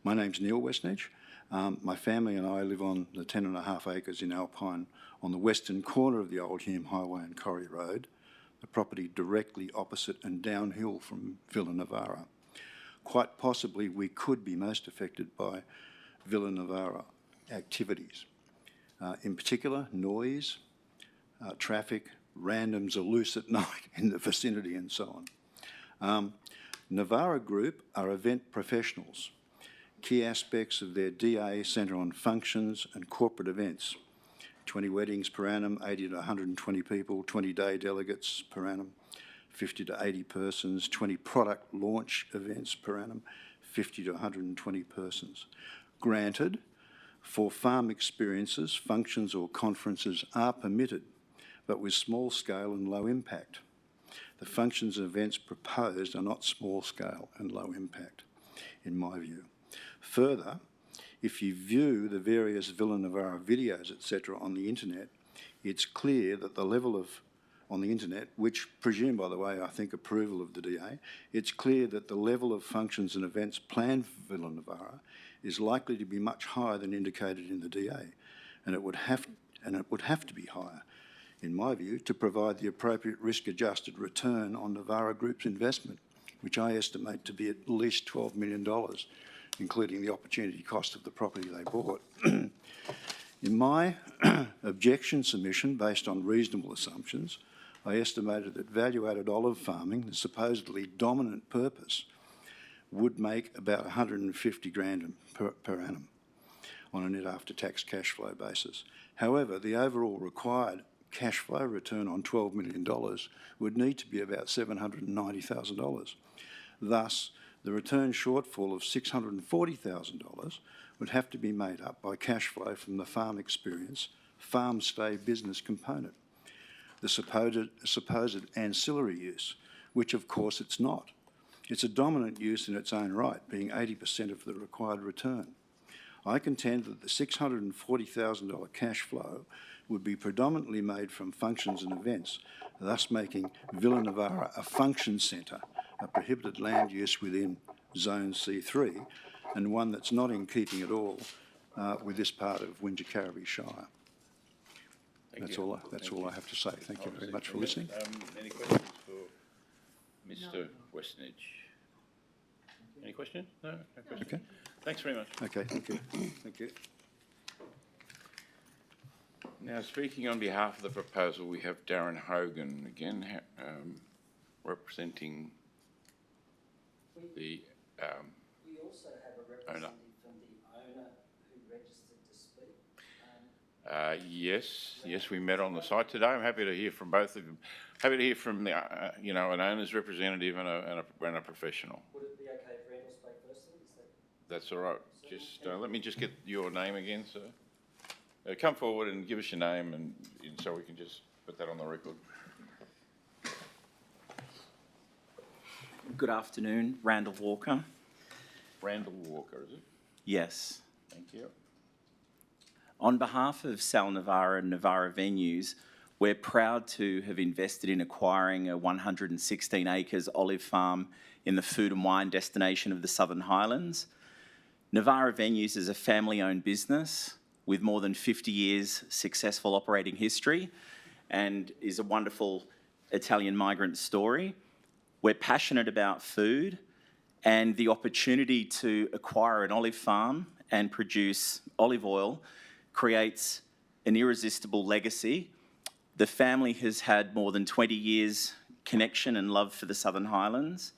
My name's Neil Westnedge. My family and I live on the 10.5 acres in Alpine on the western corner of the old Hume Highway and Corrie Road, the property directly opposite and downhill from Villa Nevara. Quite possibly we could be most affected by Villa Nevara activities. In particular, noise, traffic, randoms are loose at night in the vicinity and so on. Nevara Group are event professionals. Key aspects of their DA centre on functions and corporate events. 20 weddings per annum, 80 to 120 people, 20 day delegates per annum, 50 to 80 persons, 20 product launch events per annum, 50 to 120 persons. Granted, for farm experiences, functions or conferences are permitted, but with small scale and low impact. The functions and events proposed are not small scale and low impact, in my view. Further, if you view the various Villa Navarra videos, etc., on the internet, it's clear that the level of, on the internet, which presume, by the way, I think approval of the DA, it's clear that the level of functions and events planned for Villa Navarra is likely to be much higher than indicated in the DA, and it would have to be higher, in my view, to provide the appropriate risk-adjusted return on Navarra Group's investment, which I estimate to be at least $12 million, including the opportunity cost of the property they bought. In my objection submission, based on reasonable assumptions, I estimated that value-added olive farming, the supposedly dominant purpose, would make about 150 grand per annum on a net after-tax cash flow basis. However, the overall required cash flow return on $12 million would need to be about $790,000. Thus, the return shortfall of $640,000 would have to be made up by cash flow from the farm experience, farm stay business component, the supposed ancillary use, which of course it's not. It's a dominant use in its own right, being 80% of the required return. I contend that the $640,000 cash flow would be predominantly made from functions and events, thus making Villa Navarra a function centre, a prohibited land use within Zone C3, and one that's not in keeping at all with this part of Wingecarribee Shire. That's all I have to say. Thank you very much for listening. Any questions for Mr. Westnedge? Any questions? No? No questions? Okay. Thanks very much. Okay, thank you. Thank you. Now, speaking on behalf of the proposal, we have Darren Hogan again, representing the We also have a representative from the owner who registered to speak. Yes, we met on the site today. I'm happy to hear from both of them. Happy to hear from the, an owner's representative and a professional. Would it be okay if Randall spoke firstly? That's all right. Just let me just get your name again, sir. Come forward and give us your name, and so we can just put that on the record. Good afternoon, Randall Walker. Randall Walker, is it? Yes. Thank you. On behalf of Sal Navarra and Navarra Venues, we're proud to have invested in acquiring a 116 acres olive farm in the food and wine destination of the Southern Highlands. Navarra Venues is a family-owned business with more than 50 years successful operating history and is a wonderful Italian migrant story. We're passionate about food, and the opportunity to acquire an olive farm and produce olive oil creates an irresistible legacy. The family has had more than 20 years connection and love for the Southern Highlands,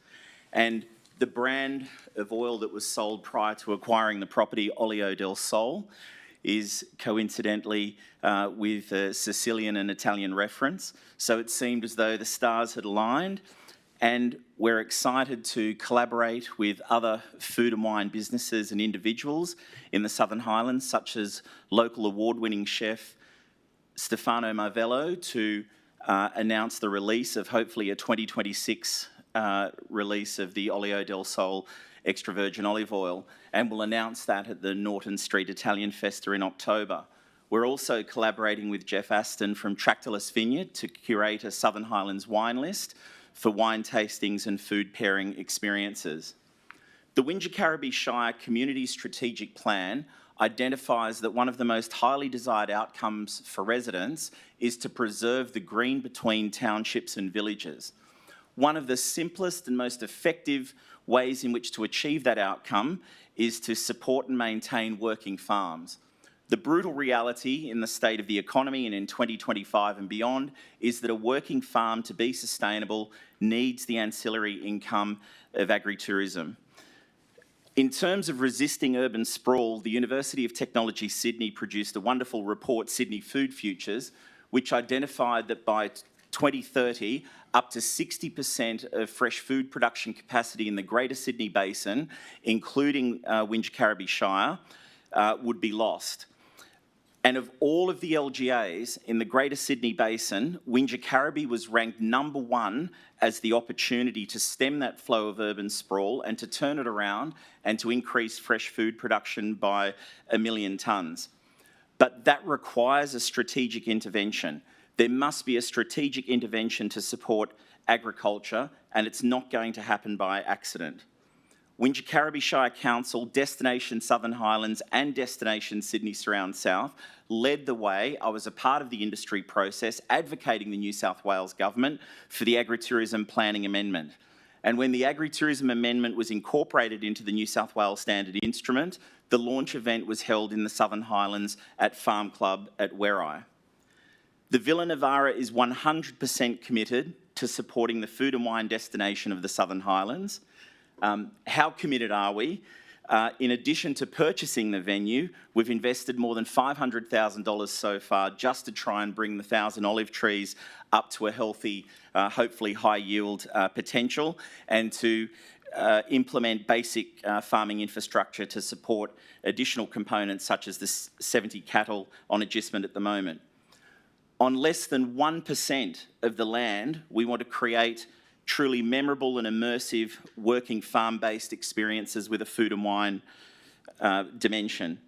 and the brand of oil that was sold prior to acquiring the property, Olio del Sole, is coincidentally with a Sicilian and Italian reference. So it seemed as though the stars had aligned, and we're excited to collaborate with other food and wine businesses and individuals in the Southern Highlands, such as local award-winning chef Stefano Marvello, to announce the release of hopefully a 2026 release of the Olio del Sole extra virgin olive oil, and we'll announce that at the Norton Street Italian Festa in October. We're also collaborating with Jeff Aston from Tractorless Vineyard to curate a Southern Highlands wine list for wine tastings and food pairing experiences. The Wingecarribee Shire Community Strategic Plan identifies that one of the most highly desired outcomes for residents is to preserve the green between townships and villages. One of the simplest and most effective ways in which to achieve that outcome is to support and maintain working farms. The brutal reality in the state of the economy and in 2025 and beyond is that a working farm, to be sustainable, needs the ancillary income of agritourism. In terms of resisting urban sprawl, the University of Technology Sydney produced a wonderful report, Sydney Food Futures, which identified that by 2030, up to 60% of fresh food production capacity in the Greater Sydney Basin, including Wingecarribee Shire, would be lost. And of all of the LGAs in the Greater Sydney Basin, Wingecarribee was ranked number 1 as the opportunity to stem that flow of urban sprawl and to turn it around and to increase fresh food production by 1 million tonnes. But that requires a strategic intervention. There must be a strategic intervention to support agriculture, and it's not going to happen by accident. Wingecarribee Shire Council, Destination Southern Highlands and Destination Sydney Surround South led the way. I was a part of the industry process advocating the New South Wales Government for the Agritourism Planning Amendment. And when the Agritourism Amendment was incorporated into the New South Wales Standard Instrument, the launch event was held in the Southern Highlands at Farm Club at Werri. The Villa Nevara is 100% committed to supporting the food and wine destination of the Southern Highlands. How committed are we? In addition to purchasing the venue, we've invested more than $500,000 so far just to try and bring the 1,000 olive trees up to a healthy, hopefully high yield potential, and to implement basic farming infrastructure to support additional components such as the 70 cattle on agistment at the moment. On less than 1% of the land, we want to create truly memorable and immersive working farm-based experiences with a food and wine dimension.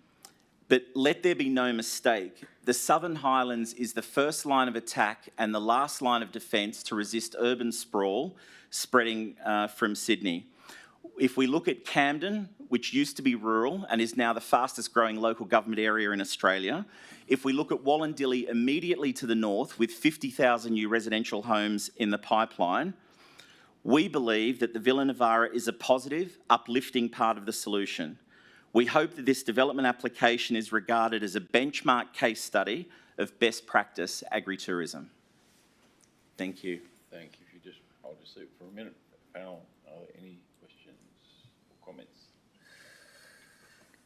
But let there be no mistake, the Southern Highlands is the first line of attack and the last line of defence to resist urban sprawl spreading from Sydney. If we look at Camden, which used to be rural and is now the fastest growing local government area in Australia, if we look at Wallandilly immediately to the north with 50,000 new residential homes in the pipeline, we believe that the Villa Nevara is a positive, uplifting part of the solution. We hope that this development application is regarded as a benchmark case study of best practice agritourism. Thank you. Thank you. If you just hold your seat for a minute. Panel, are there any questions or comments?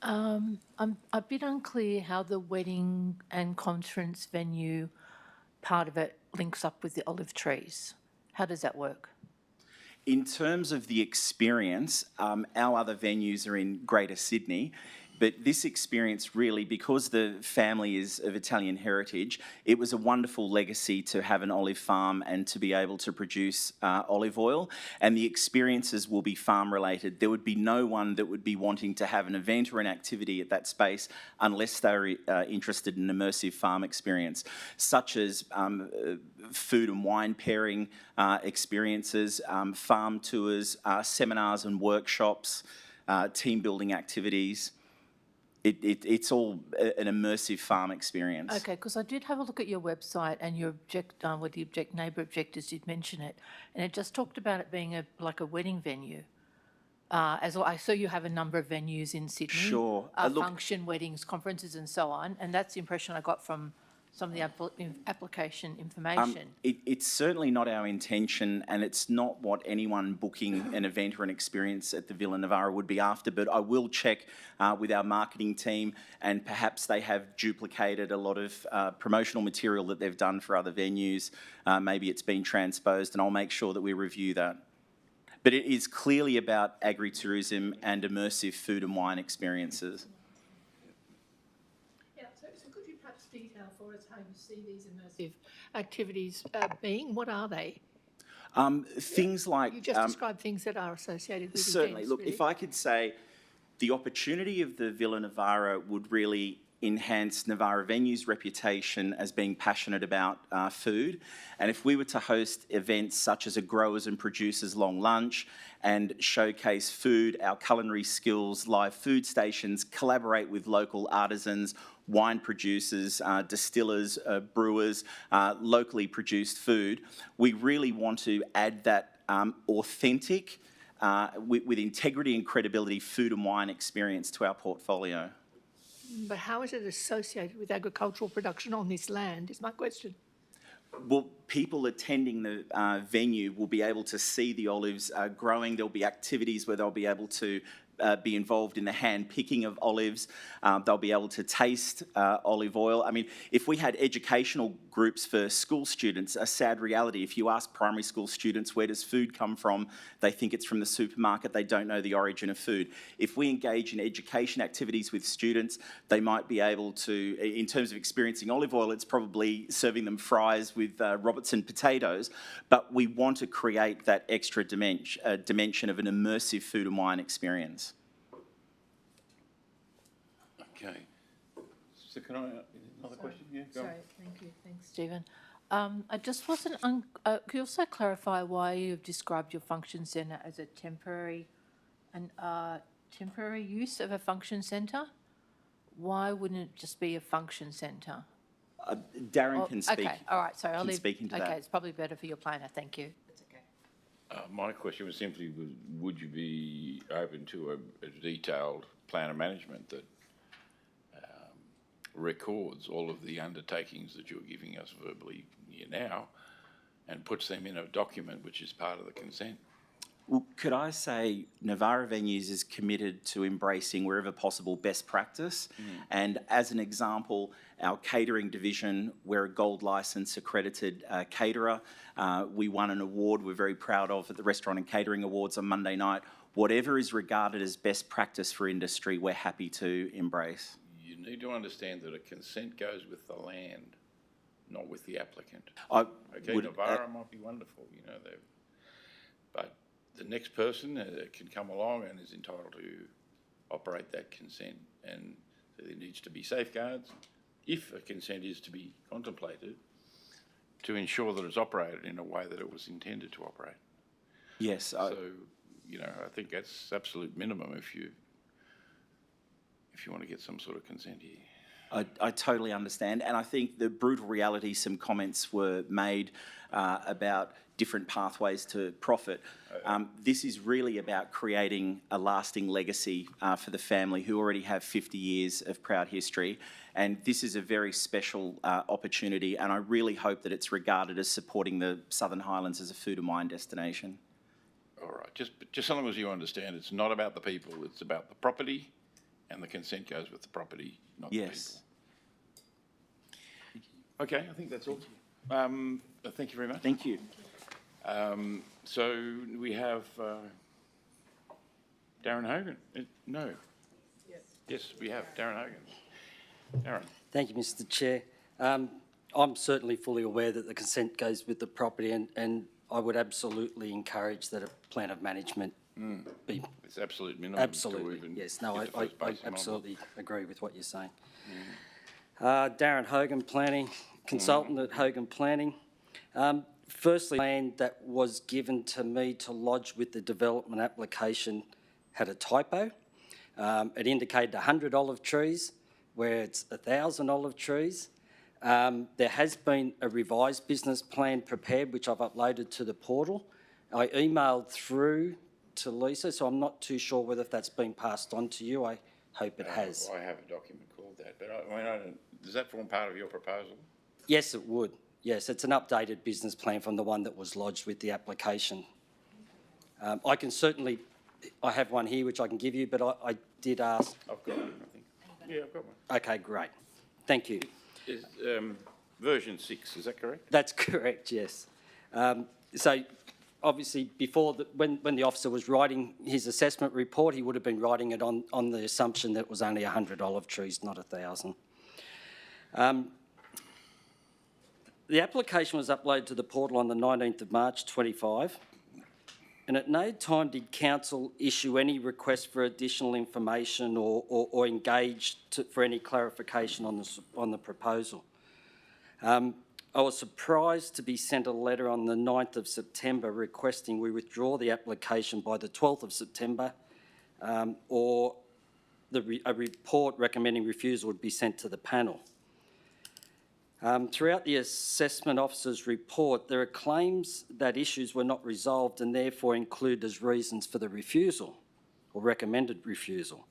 I'm a bit unclear how the wedding and conference venue part of it links up with the olive trees. How does that work? In terms of the experience, our other venues are in Greater Sydney, but this experience really, because the family is of Italian heritage, it was a wonderful legacy to have an olive farm and to be able to produce olive oil, and the experiences will be farm related. There would be no one that would be wanting to have an event or an activity at that space unless they're interested in an immersive farm experience, such as food and wine pairing experiences, farm tours, seminars and workshops, team building activities. It's all an immersive farm experience. Okay, because I did have a look at your website and your neighbour objectors did mention it, and it just talked about it being like a wedding venue. As well, I saw you have a number of venues in Sydney. Sure. Function, weddings, conferences and so on, and that's the impression I got from some of the application information. It's certainly not our intention, and it's not what anyone booking an event or an experience at the Villa Nevara would be after, but I will check with our marketing team, and perhaps they have duplicated a lot of promotional material that they've done for other venues. Maybe it's been transposed, and I'll make sure that we review that. But it is clearly about agritourism and immersive food and wine experiences. Detail for us how you see these immersive activities being. What are they? Things like... You just described things that are associated with certainly. events, Look, really. if I could say the opportunity of the Villa Nevara would really enhance Nevara Venue's reputation as being passionate about food. And if we were to host events such as a growers and producers long lunch and showcase food, our culinary skills, live food stations, collaborate with local artisans, wine producers, distillers, brewers, locally produced food, we really want to add that authentic, with integrity and credibility, food and wine experience to our portfolio. But how is it associated with agricultural production on this land, is my question. Well, people attending the venue will be able to see the olives growing. There'll be activities where they'll be able to be involved in the hand picking of olives. They'll be able to taste olive oil. I mean, if we had educational groups for school students, a sad reality, if you ask primary school students where does food come from, they think it's from the supermarket, they don't know the origin of food. If we engage in education activities with students, they might be able to, in terms of experiencing olive oil, it's probably serving them fries with Robertson potatoes, but we want to create that extra dimension of an immersive food and wine experience. Okay. So can I, another question? Yeah, go on. Sorry, thank you. Thanks, Stephen. I just wasn't, could you also clarify why you've described your function centre as a temporary use of a function centre? Why wouldn't it just be a function centre? Darren can speak. Okay, all right, sorry, I'll can leave. speak into Okay, that. it's probably better for your planner, thank you. That's okay. My question was simply, would you be open to a detailed plan of management that records all of the undertakings that you're giving us verbally here now and puts them in a document which is part of the consent? Well, could I say Navara Venues is committed to embracing wherever possible best practice. And as an example, our catering division, we're a gold licence accredited caterer. We won an award we're very proud of at the Restaurant and Catering Awards on Monday night. Whatever is regarded as best practice for industry, we're happy to embrace. You need to understand that a consent goes with the land, not with the applicant. I Okay, would, Navara might be wonderful, you know, but the next person can come along and is entitled to operate that consent, and so there needs to be safeguards, if a consent is to be contemplated, to ensure that it's operated in a way that it was intended to operate. yes, So, you know, I think that's absolute minimum if you want to get some sort of consent here. I totally understand, and I think the brutal reality, some comments were made about different pathways to profit. This is really about creating a lasting legacy for the family who already have 50 years of proud history, and this is a very special opportunity, and I really hope that it's regarded as supporting the Southern Highlands as a food and wine destination. All right, just so long as you understand, it's not about the people, it's about the property, and the consent goes with the property, not the people. Yes. Okay, I think that's all. Thank you very much. Thank you. So we have Darren Hogan. No. Yes. Yes, we have Darren Hogan. Darren. Thank you, Mr Chair. I'm certainly fully aware that the consent goes with the property, and I would absolutely encourage that a plan of management be. It's absolute minimum. Absolutely, yes. No, I basic absolutely agree with what you're saying. Darren Hogan, planning consultant at Hogan Planning. Firstly, land that was given to me to lodge with the development application had a typo. It indicated 100 olive trees, where it's 1,000 olive trees. There has been a revised business plan prepared, which I've uploaded to the portal. I emailed through to Lisa, so I'm not too sure whether that's been passed on to you. I hope it has. I have a document called that, but I don't, does that form part of your proposal? Yes, it would. Yes, it's an updated business plan from the one that was lodged with the application. I can certainly, I have one here which I can give you, but I did ask. I've got one, I think. Yeah, I've got one. Okay, great. Thank you. Is, version 6, is that correct? That's correct, yes. So obviously before, when the officer was writing his assessment report, he would have been writing it on the assumption that it was only 100 olive trees, not 1,000. The application was uploaded to the portal on the 19th of March 25, and at no time did council issue any request for additional information or engage for any clarification on the proposal. I was surprised to be sent a letter on the 9th of September requesting we withdraw the application by the 12th of September, or a report recommending refusal would be sent to the panel. Throughout the assessment officer's report, there are claims that issues were not resolved and therefore included as reasons for the refusal or recommended refusal.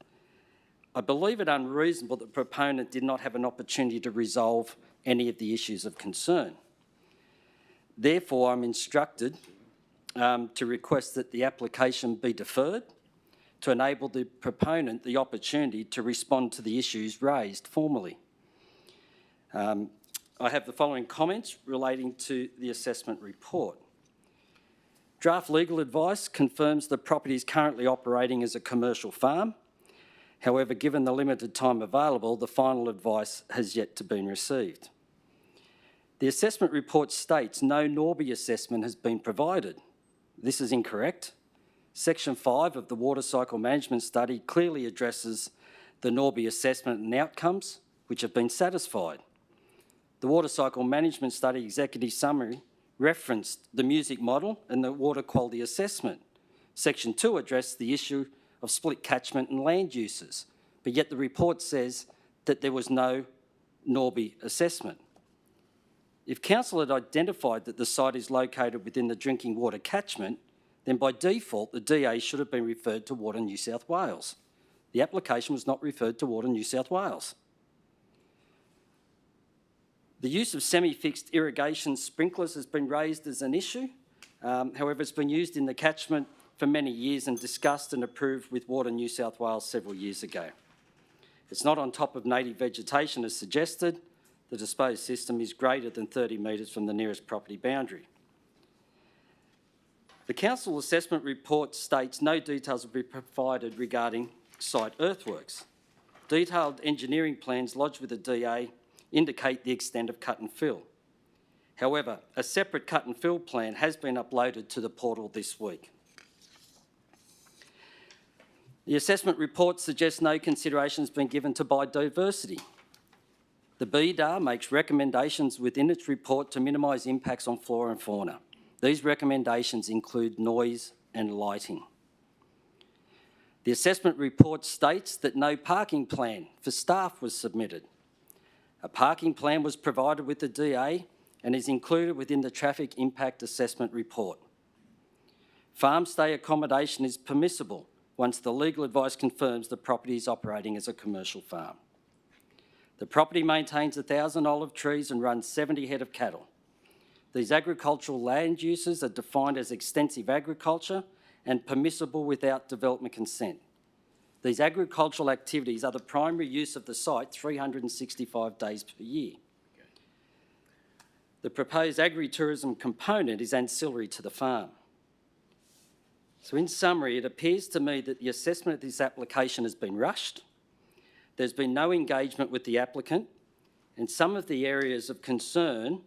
I believe it unreasonable that the proponent did not have an opportunity to resolve any of the issues of concern. Therefore, I'm instructed to request that the application be deferred to enable the proponent the opportunity to respond to the issues raised formally. I have the following comments relating to the assessment report. Draft legal advice confirms the property is currently operating as a commercial farm. However, given the limited time available, the final advice has yet to be received. The assessment report states no Norby assessment has been provided. This is incorrect. Section 5 of the Water Cycle Management Study clearly addresses the Norby assessment and outcomes which have been satisfied. The Water Cycle Management Study Executive Summary referenced the music model and the water quality assessment. Section 2 addressed the issue of split catchment and land uses, but yet the report says that there was no Norby assessment. If council had identified that the site is located within the drinking water catchment, then by default the DA should have been referred to Water New South Wales. The application was not referred to Water New South Wales. The use of semi-fixed irrigation sprinklers has been raised as an issue. However, it's been used in the catchment for many years and discussed and approved with Water New South Wales several years ago. It's not on top of native vegetation as suggested. The disposed system is greater than 30 metres from the nearest property boundary. The council assessment report states no details will be provided regarding site earthworks. Detailed engineering plans lodged with the DA indicate the extent of cut and fill. However, a separate cut and fill plan has been uploaded to the portal this week. The assessment report suggests no consideration has been given to biodiversity. The BDAR makes recommendations within its report to minimise impacts on flora and fauna. These recommendations include noise and lighting. The assessment report states that no parking plan for staff was submitted. A parking plan was provided with the DA and is included within the traffic impact assessment report. Farm stay accommodation is permissible once the legal advice confirms the property is operating as a commercial farm. The property maintains 1,000 olive trees and runs 70 head of cattle. These agricultural land uses are defined as extensive agriculture and permissible without development consent. These agricultural activities are the primary use of the site 365 days per year. The proposed agri-tourism component is ancillary to the farm. So in summary, it appears to me that the assessment of this application has been rushed. There's been no engagement with the applicant, and some of the areas of concern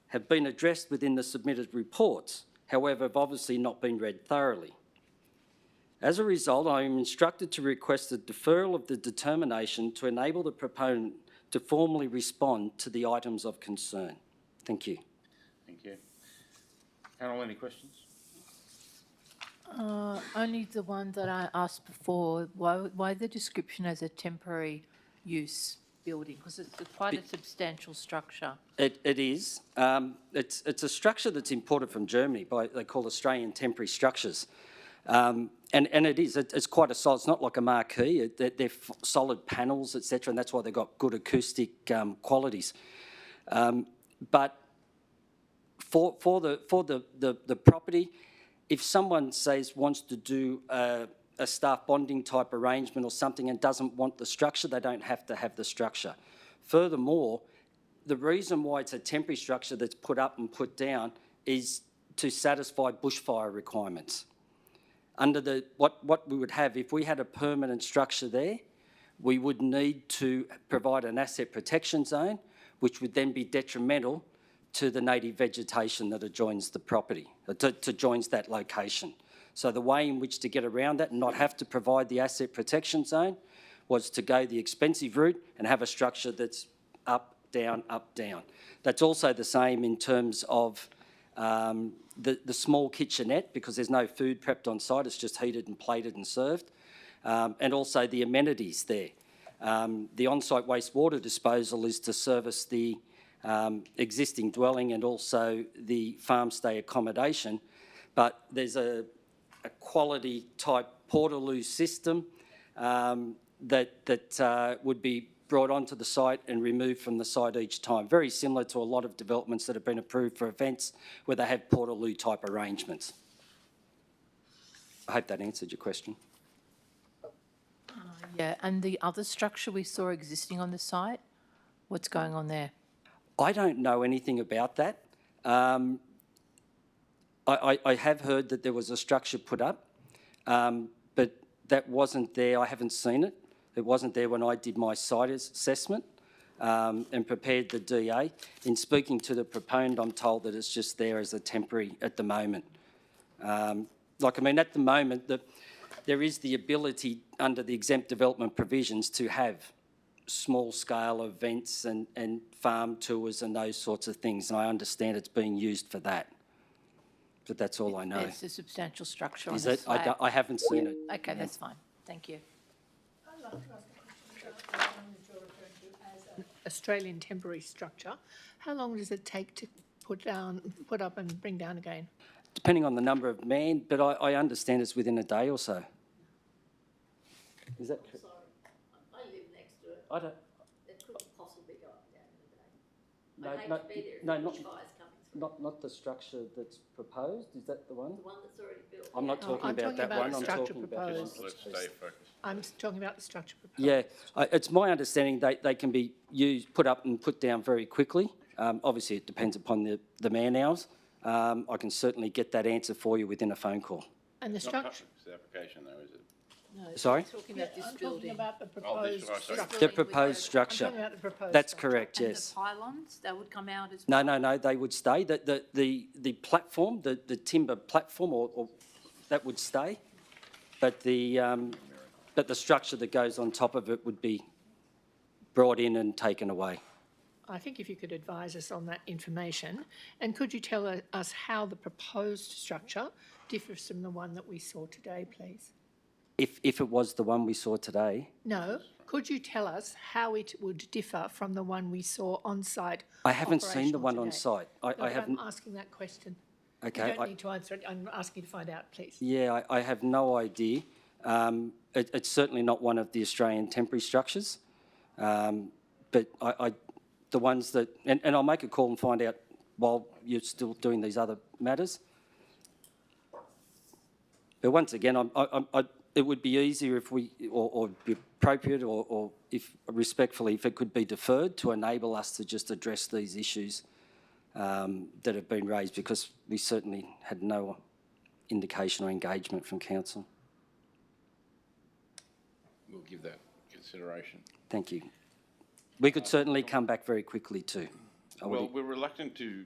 have been addressed within the submitted reports, however, have obviously not been read thoroughly. As a result, I am instructed to request a deferral of the determination to enable the proponent to formally respond to the items of concern. Thank you. Thank you. Panel, any questions? Only the one that I asked before. Why the description as a temporary use building? Because it's quite a substantial structure. It is. It's a structure that's imported from Germany they call Australian temporary structures. And it is. It's quite a solid. It's not like a marquee. They're solid panels, etc., and that's why they've got good acoustic qualities. But for the property, if someone wants to do a staff bonding type arrangement or something and doesn't want the structure, they don't have to have the structure. Furthermore, the reason why it's a temporary structure that's put up and put down is to satisfy bushfire requirements. Under what we would have, if we had a permanent structure there, we would need to provide an asset protection zone, which would then be detrimental to the native vegetation that adjoins the property, joins that location. So the way in which to get around that and not have to provide the asset protection zone was to go the expensive route and have a structure that's up, down, up, down. That's also the same in terms of the small kitchenette, because there's no food prepped on site, it's just heated and plated and served, and also the amenities there. The on-site wastewater disposal is to service the existing dwelling and also the farm stay accommodation, but there's a quality type Portaloo system that would be brought onto the site and removed from the site each time. Very similar to a lot of developments that have been approved for events where they have Portaloo type arrangements. I hope that answered your question. Yeah, and the other structure we saw existing on the site, what's going on there? I don't know anything about that. I have heard that there was a structure put up, but that wasn't there. I haven't seen it. It wasn't there when I did my site assessment and prepared the DA. In speaking to the proponent, I'm told that it's just there as a temporary at the moment. At the moment, there is the ability under the exempt development provisions to have small-scale events and farm tours and those sorts of things, and I understand it's being used for that. But that's all I know. It's a substantial structure on Is the it? slab. I haven't seen it. Okay, that's fine. Thank you. I'd like to ask a question about the one that you're referring to as an Australian temporary structure. How long does it take to put up and bring down again? Depending on the number of men, but I understand it's within a day or so. Is that correct? I live next to it. I don't. It couldn't possibly go up down in a day. I'd hate to be there if no, the not, bushfires coming through. not the structure that's proposed. Is that the one? The one that's already built. I'm not Yeah. talking I'm about talking that about one. the I'm structure talking about the one proposed. Let's stay focused. I'm talking about the structure proposed. Yeah, it's my understanding they can be put up and put down very quickly. Obviously, it depends upon the man hours. I can certainly get that answer for you within a phone call. And the Not structure, part of the application though, is it? No, Sorry? we're talking yeah, about this I'm talking building. about the Oh, this proposed one, sorry. structure. The proposed I'm structure. talking about the proposed That's structure. correct, And yes. the pylons, that would come out as well? No, they would stay. The platform, the timber platform, or that would stay, but the structure that goes on top of it would be brought in and taken away. I think if you could advise us on that information, and could you tell us how the proposed structure differs from the one that we saw today, please? If it was the one we saw today, No, could you tell us how it would differ from the one we saw on site? I haven't seen the operational one on today? site. No, I but haven't. I'm asking that question. Okay. You don't need to answer it. I'm asking you to find out, please. Yeah, I have no idea. It's certainly not one of the Australian temporary structures, but the ones that, and I'll make a call and find out while you're still doing these other matters. But once again, it would be easier if we, or be appropriate, or if respectfully, if it could be deferred to enable us to just address these issues that have been raised, because we certainly had no indication or engagement from council. We'll give that consideration. Thank you. We could certainly come back very quickly too. Well, we're reluctant to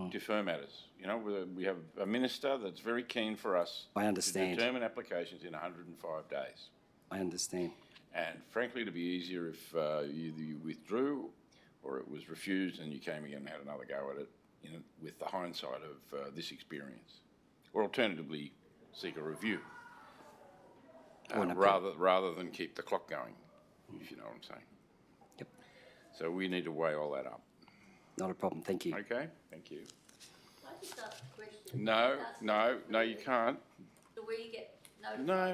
defer matters. You know, we have a minister that's very keen for us I understand. to determine applications in 105 days. I understand. And frankly, it'd be easier if either you withdrew or it was refused and you came again and had another go at it, you know, with the hindsight of this experience. Or alternatively, seek a review rather than keep the clock going, if you know what I'm saying. Yep. So we need to weigh all that up. Not a problem. Thank you. Okay, thank you. Can I just ask a question? No, you can't. Do we get notified No.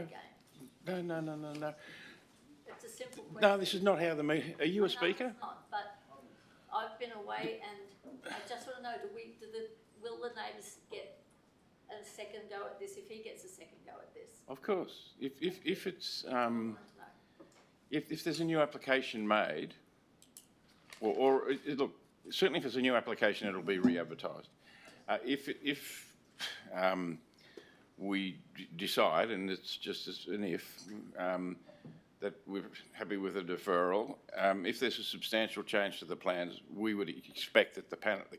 again? No. It's a simple question. No, this is not how the meeting, are you a I know speaker? it's not, but I've been away and I just want to know, will the neighbours get a second go at this if he gets a second go at this? Of course. If it's, I want to know. if there's a new application made, look, certainly if it's a new application, it'll be re-advertised. If we decide, and it's just an if, that we're happy with a deferral, if there's a substantial change to the plans, we would expect that the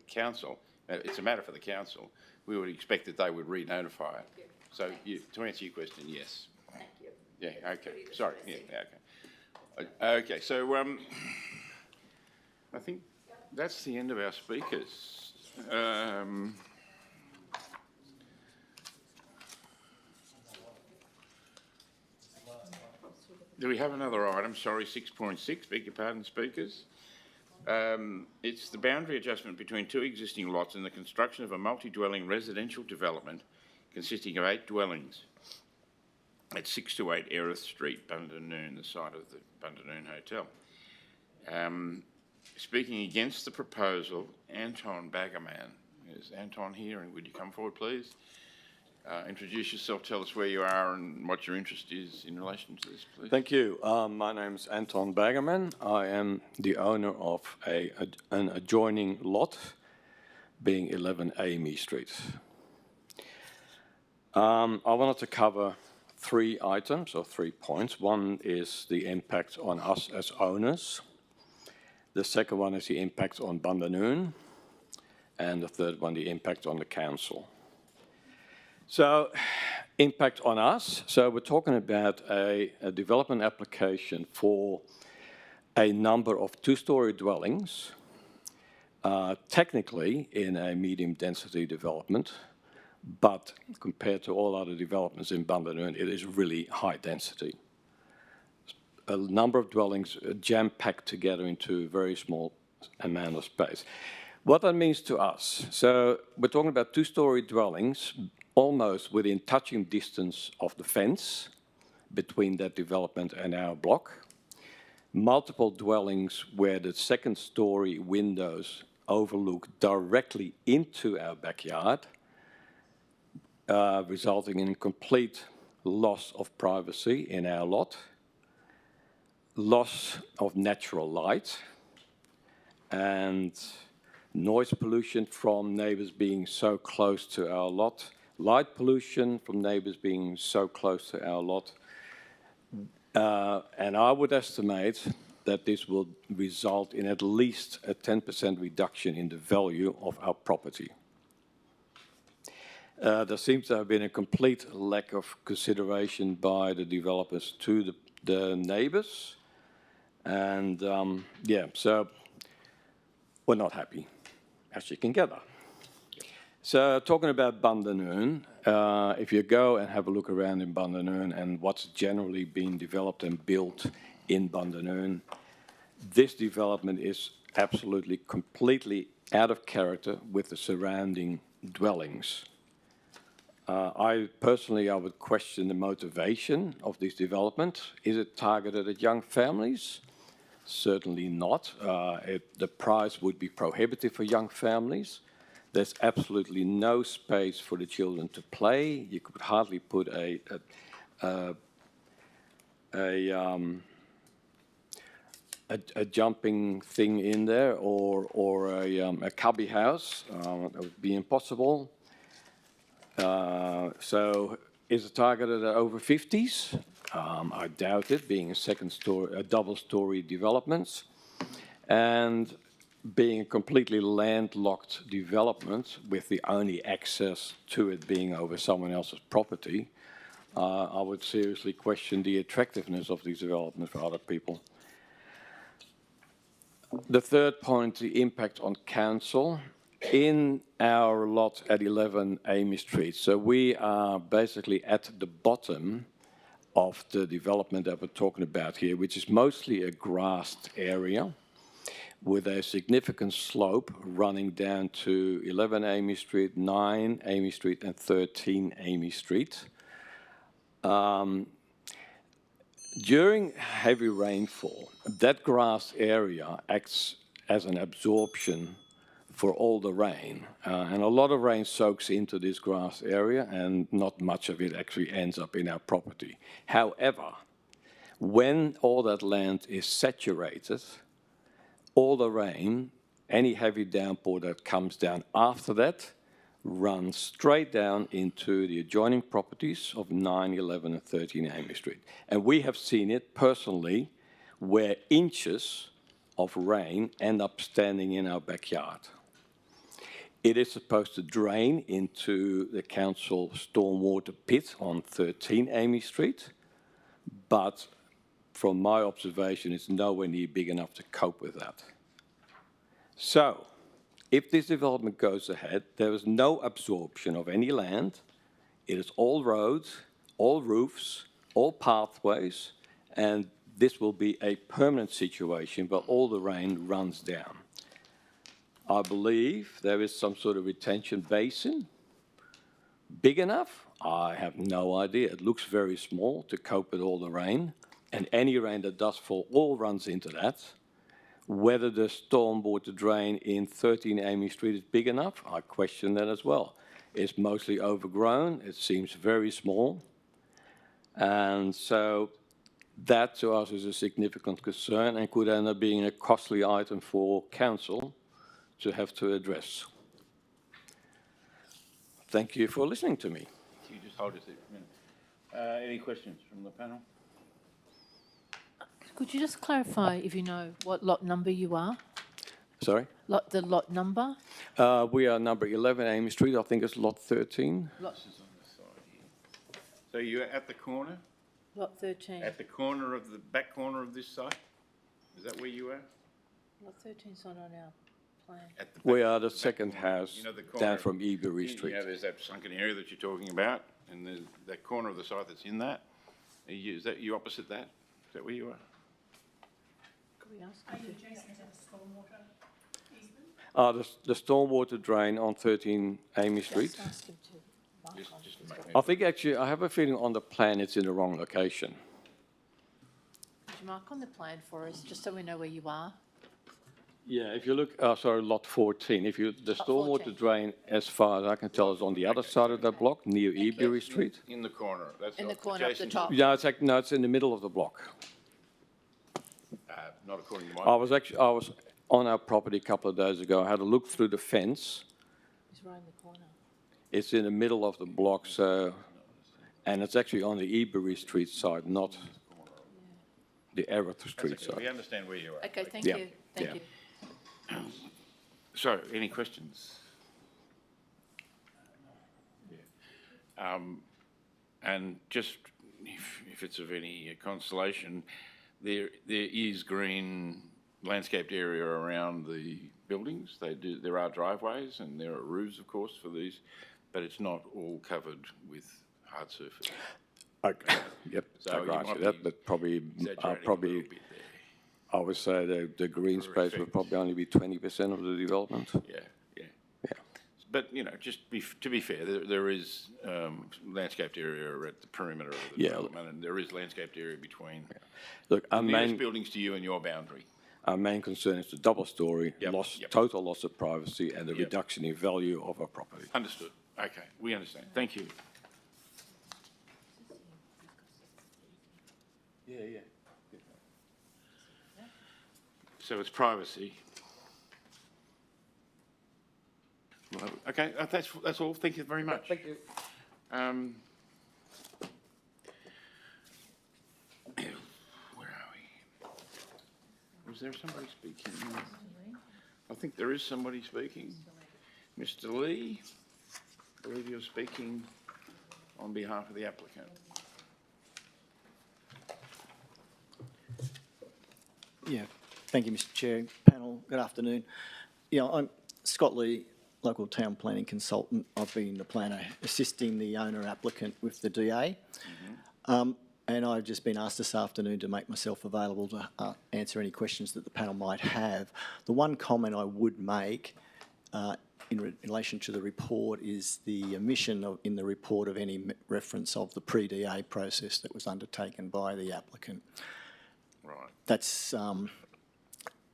council, it's a matter for the council, we would expect that they would re-notify it. So to answer your question, yes. Thank you. Yeah, okay, sorry, yeah, okay. Okay, so I think that's the end of our speakers. Do we have another item? Sorry, 6.6, beg your pardon, speakers. It's the boundary adjustment between two existing lots and the construction of a multi-dwelling residential development consisting of 8 dwellings at 6 to 8 Erith Street, Bundanoon, the site of the Bundanoon Hotel. Speaking against the proposal, Anton Baggerman. Is Anton here? And would you come forward, please? Introduce yourself, tell us where you are and what your interest is in relation to this, please. Thank you. My name's Anton Baggerman. I am the owner of an adjoining lot, being 11 Amy Street. I wanted to cover 3 items or 3 points. One is the impact on us as owners. The second one is the impact on Bandanoon. And the third one, the impact on the council. So, impact on us. So we're talking about a development application for a number of 2-story dwellings, technically in a medium density development, but compared to all other developments in Bandanoon, it is really high density. A number of dwellings jam-packed together into a very small amount of space. What that means to us, so we're talking about 2-story dwellings, almost within touching distance of the fence between that development and our block. Multiple dwellings where the 2nd-story windows overlook directly into our backyard, resulting in complete loss of privacy in our lot, loss of natural light, and noise pollution from neighbors being so close to our lot, light pollution from neighbors being so close to our lot. And I would estimate that this will result in at least a 10% reduction in the value of our property. There seems to have been a complete lack of consideration by the developers to the neighbors. And yeah, so we're not happy, as you can gather. So talking about Bandanoon, if you go and have a look around in Bandanoon and what's generally being developed and built in Bandanoon, this development is absolutely, completely out of character with the surrounding dwellings. I would question the motivation of this development. Is it targeted at young families? Certainly not. The price would be prohibitive for young families. There's absolutely no space for the children to play. You could hardly put a jumping thing in there or a cubby house. That would be impossible. So is it targeted at over 50s? I doubt it, being a double-story development, and being a completely landlocked development with the only access to it being over someone else's property. I would seriously question the attractiveness of these developments for other people. The third point, the impact on council. In our lot at 11 Amy Street, so we are basically at the bottom of the development that we're talking about here, which is mostly a grassed area with a significant slope running down to 11 Amy Street, 9 Amy Street, and 13 Amy Street. During heavy rainfall, that grass area acts as an absorption for all the rain. And a lot of rain soaks into this grass area, and not much of it actually ends up in our property. However, when all that land is saturated, all the rain, any heavy downpour that comes down after that, runs straight down into the adjoining properties of 9, 11, and 13 Amy Street. And we have seen it personally, where inches of rain end up standing in our backyard. It is supposed to drain into the council stormwater pit on 13 Amy Street, but from my observation, it's nowhere near big enough to cope with that. So, if this development goes ahead, there is no absorption of any land. It is all roads, all roofs, all pathways, and this will be a permanent situation where all the rain runs down. I believe there is some sort of retention basin. Big enough? I have no idea. It looks very small to cope with all the rain, and any rain that does fall all runs into that. Whether the stormwater drain in 13 Amy Street is big enough, I question that as well. It's mostly overgrown. It seems very small. And so that to us is a significant concern and could end up being a costly item for council to have to address. Thank you for listening to me. Can you just hold it a minute? Any questions from the panel? Could you just clarify if you know what lot number you are? Sorry? The lot number? We are number 11 Amy Street. I think it's lot 13. Lot, This is on the side here. So you're at the corner? lot 13. At the corner of the back corner of this site? Is that where you are? Lot 13's not on our plan. At the We back- are the back second corner. house You know the down corner- from Ebury you Street. know, there's that sunken area that you're talking about, and there's that corner of the site that's in that. Is that you opposite that? Is that where you are? Could we ask Are him you to- adjacent to the stormwater easement? The stormwater drain on 13 Amy Street. Just ask him to mark Just, on just his a property. moment. I think actually, I have a feeling on the plan it's in the wrong location. Could you mark on the plan for us, just so we know where you are? Yeah, if you look, sorry, lot 14, if you, the Lot stormwater 14. drain, as far as I can tell, is on the other side of that block, near Ebury Street. In the corner. That's In the not corner up the adjacent to- top. Yeah, no, it's in the middle of the block. Not according to my. I was on our property a couple of days ago. I had a look through the fence. It's right in the corner. It's in the middle of the block, so, and it's actually on the Ebury Street side, not the Everett Street That's okay. We side. understand where you are. Okay, thank Yeah, you, thank yeah. you. So, any questions? Yeah. And just if it's of any consolation, there is green landscaped area around the buildings. There are driveways and there are roofs, of course, for these, but it's not all covered with hard surface. Okay, yep, So I you grant might you that, be but probably, Exaggerating a probably, little bit there. I would say the green For space would effect. probably only be 20% of the development. Yeah, yeah. Yeah. But, you know, to be fair, there is landscaped area at the perimeter of the Yeah. development, and there is landscaped area between Look, the nearest buildings to you and your boundary. our main concern is the double story, Yep, loss, yep. total loss of privacy and the Yep. reduction in value of our property. Understood. Okay, we understand. Thank you. Yeah, yeah. So it's privacy. Well, okay, that's all. Thank you very much. Thank you. Where are we? Was there somebody speaking? I think there is somebody speaking. Mr. Lee, I believe you're speaking on behalf of the applicant. Yeah, thank you, Mr. Chair. Panel, good afternoon. Yeah, I'm Scott Lee, local town planning consultant. I've been the planner assisting the owner applicant with the DA. And I've just been asked this afternoon to make myself available to answer any questions that the panel might have. The one comment I would make in relation to the report is the omission in the report of any reference of the pre-DA process that was undertaken by the applicant. Right. That's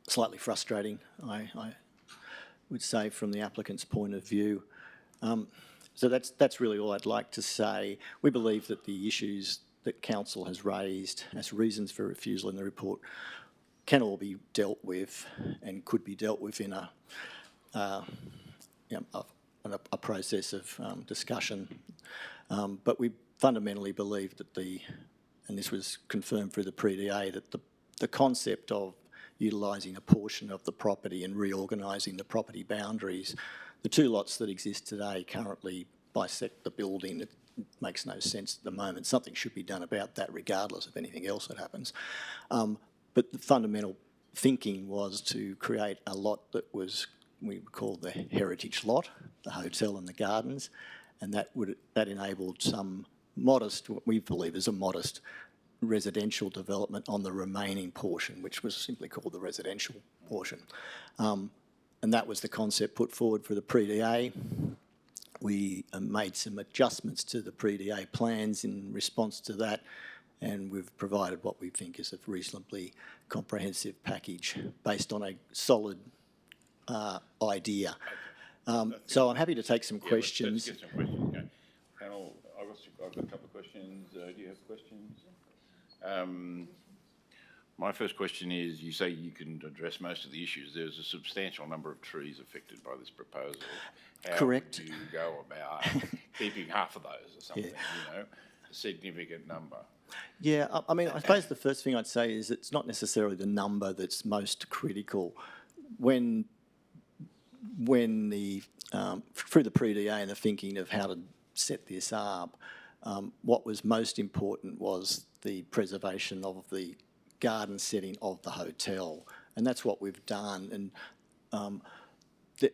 slightly frustrating, I would say, from the applicant's point of view. So that's really all I'd like to say. We believe that the issues that council has raised as reasons for refusal in the report can all be dealt with and could be dealt with in a process of discussion. But we fundamentally believe that and this was confirmed through the pre-DA, that the concept of utilising a portion of the property and reorganising the property boundaries, the two lots that exist today currently bisect the building. It makes no sense at the moment. Something should be done about that regardless of anything else that happens. But the fundamental thinking was to create a lot that we would call the heritage lot, the hotel and the gardens, and that enabled some modest, what we believe is a modest residential development on the remaining portion, which was simply called the residential portion. And that was the concept put forward for the pre-DA. We made some adjustments to the pre-DA plans in response to that, and we've provided what we think is a reasonably comprehensive package based on a solid idea. So I'm happy to take some Yeah, let's questions. get some questions going. Panel, I've got a couple of questions. Do you have questions? My first question is, you say you can address most of the issues. There's a substantial number of trees affected by this proposal. How Correct. would you go about keeping half of those or something, a significant number? Yeah, I mean, I suppose the first thing I'd say is it's not necessarily the number that's most critical. When the through the pre-DA and the thinking of how to set this up, what was most important was the preservation of the garden setting of the hotel, and that's what we've done. And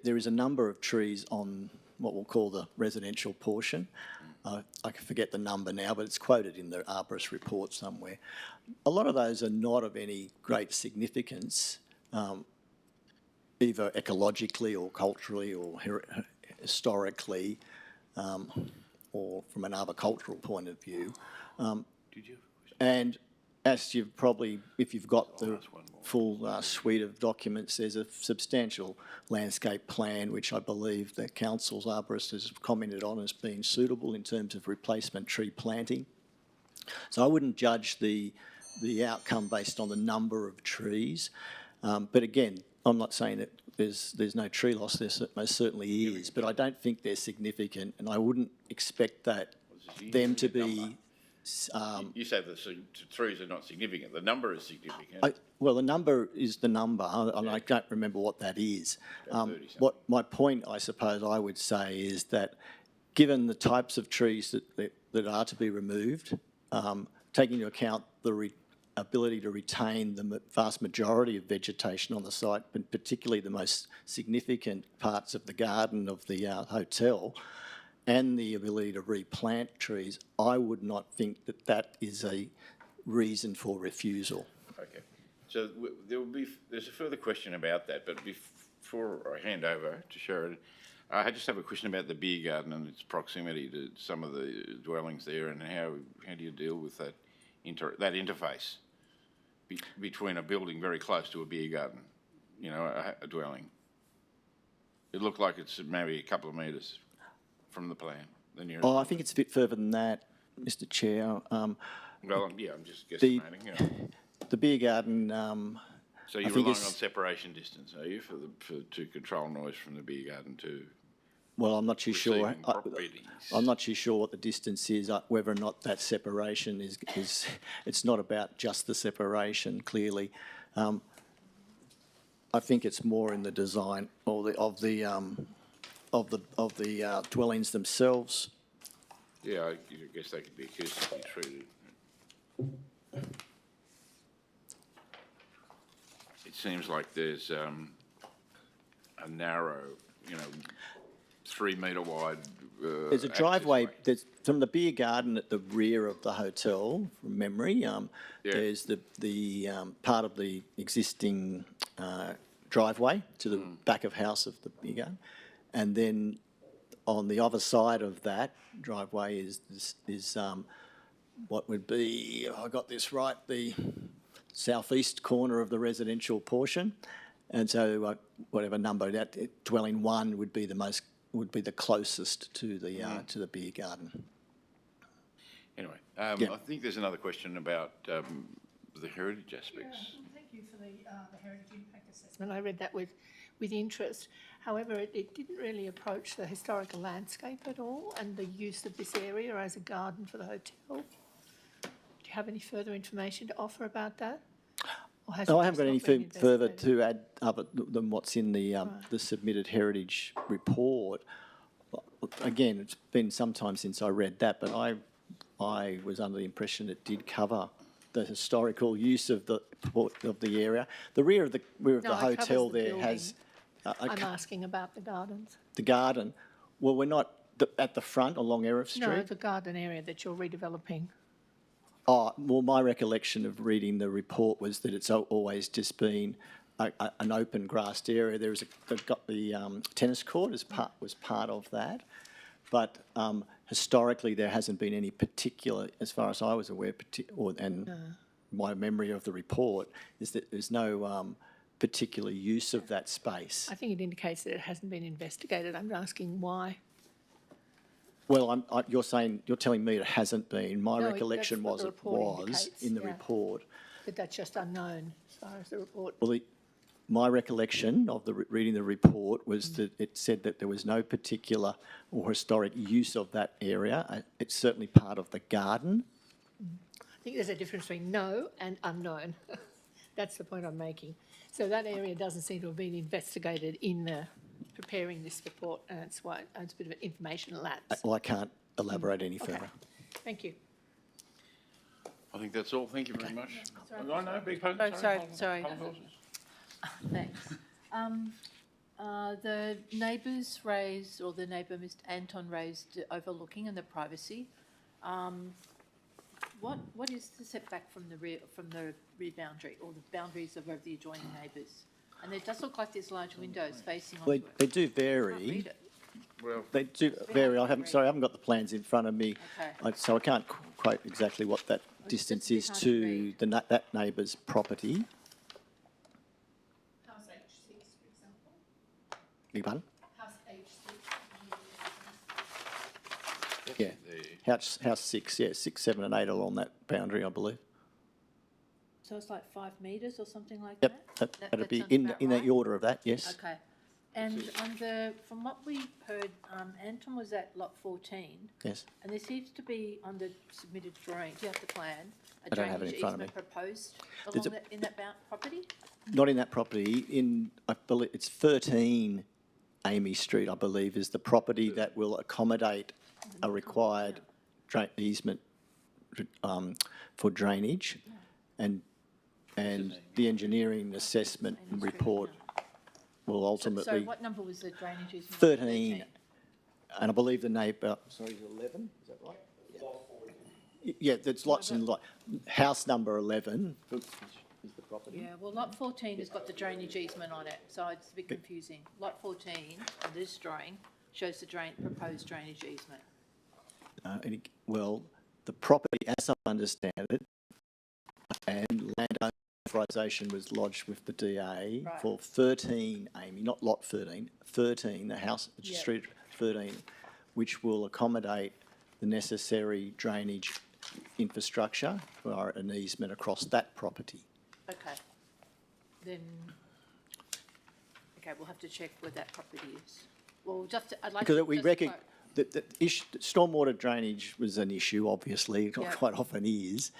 there is a number of trees on what we'll call the residential portion. I can forget the number now, but it's quoted in the arborist report somewhere. A lot of those are not of any great significance, either ecologically or culturally or historically, or from an arboricultural point of view. And as you've probably, if you've got the full suite of documents, there's a substantial landscape plan, which I believe the council's arborist has commented on as being suitable in terms of replacement tree planting. So I wouldn't judge the outcome based on the number of trees. But again, I'm not saying that there's no tree loss, there most certainly is, but I don't think they're significant, and I wouldn't expect them to be. You say the trees are not significant. The number is significant. Well, the number is the number, and I don't remember what that is. What my point, I suppose, I would say is that given the types of trees that are to be removed, taking into account the ability to retain the vast majority of vegetation on the site, but particularly the most significant parts of the garden of the hotel, and the ability to replant trees, I would not think that that is a reason for refusal. Okay. So there's a further question about that, but before I hand over to Sharon, I just have a question about the beer garden and its proximity to some of the dwellings there, and how do you deal with that interface between a building very close to a beer garden, a dwelling? It looked like it's maybe a couple of metres from the plan. I think it's a bit further than that, Mr. Chair. I'm just guesstimating. The beer garden. So you're relying on separation distance, are you, to control noise from the beer garden to? Well, I'm not too sure. I'm not too sure what the distance is. Whether or not that separation is it's not about just the separation. Clearly, I think it's more in the design of the dwellings themselves. Yeah, I guess they could be acoustically treated. It seems like there's a narrow, 3 metre wide. There's a driveway. There's from the beer garden at the rear of the hotel, from memory. There's the part of the existing driveway to the back of house of the beer garden. And then on the other side of that driveway is what would be, I got this right, the southeast corner of the residential portion. And so whatever number that dwelling 1 would be the closest to the beer garden. Anyway, I think there's another question about the heritage aspects. Yeah, thank you for the heritage impact assessment. I read that with interest. However, it didn't really approach the historical landscape at all and the use of this area as a garden for the hotel. Do you have any further information to offer about that? No, I haven't got anything further to add other than what's in the submitted heritage report. Again, it's been some time since I read that, but I was under the impression it did cover the historical use of the area. The rear of the hotel there has. I'm asking about the gardens. The garden. Well, we're not at the front along Erith Street. No, the garden area that you're redeveloping. Oh, well, my recollection of reading the report was that it's always just been an open grassed area. They've got the tennis court was part of that, but historically there hasn't been any particular, as far as I was aware, my memory of the report is that there's no particular use of that space. I think it indicates that it hasn't been investigated. I'm asking why. Well, you're telling me it hasn't been. My No, recollection that's what was the it report was indicates, in the yeah. report. But that's just unknown as far as the report. Well, my recollection of reading the report was that it said that there was no particular or historic use of that area. It's certainly part of the garden. I think there's a difference between no and unknown. That's the point I'm making. So that area doesn't seem to have been investigated in the preparing this report, and that's why it's a bit of an information lapse. Well, I can't elaborate any further. Okay. Thank you. I think that's all. Thank you very much. Sorry. Oh, no, big pardon. Oh, sorry. Hold horses. Thanks. The neighbours raised, or the neighbour, Mr Anton, raised overlooking and the privacy. What is the setback from the rear boundary, or the boundaries of the adjoining neighbours? And it does look like there's large windows facing onto it. They do Can't vary. read it. Well, They do vary. I haven't got the plans in front of me, Okay. so I can't quote exactly what that distance is hard to to read. that neighbour's property. House H6, for example. Beg your pardon? House H6. Yeah. House 6, yeah, 6, 7 and 8 are on that boundary, I believe. So it's like 5 metres or something like Yep, that? that'd That be sounds in about the right? order of that, yes. Okay. And from what we heard, Anton was at lot 14, Yes. and there seems to be on the submitted drawing, do you have the plan? A I don't have it drainage in front of easement proposed There's along in that property? Not in that property, I believe it's 13 Amy Street, I believe, is the property that will accommodate a required easement for drainage, and the engineering assessment report will So ultimately, what number was the drainage easement? 13, and I believe the neighbour, sorry, is it 11, is that right? Yeah, there's lots and lots. House number 11 is the property. Yeah, well, lot 14 has got the drainage easement on it, so it's a bit confusing. Lot 14, on this drawing, shows the proposed drainage easement. Well, the property, as I understand it, and landowner authorisation was lodged with the DA Right. for 13, Amy, not lot 13, 13, the house, Yep. street 13, which will accommodate the necessary drainage infrastructure for an easement across that property. Okay. Then, okay, we'll have to check where that property is. Well, I'd like to. Because we just reckon quote- that stormwater drainage was an issue, obviously, Yeah. quite often is.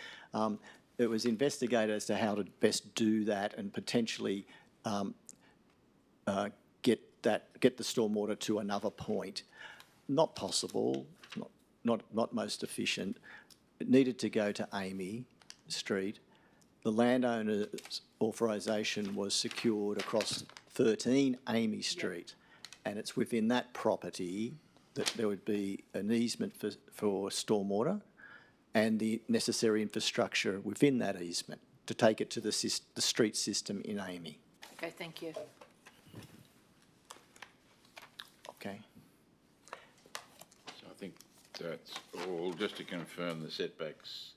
It was investigated as to how to best do that and potentially get the stormwater to another point. Not possible, not most efficient. It needed to go to Amy Street. The landowner's authorisation was secured across 13 Amy Street, and it's within that property that there would be an easement for stormwater and the necessary infrastructure within that easement to take it to the street system in Amy. Okay, thank you. Okay. So I think that's all. Just to confirm, the setbacks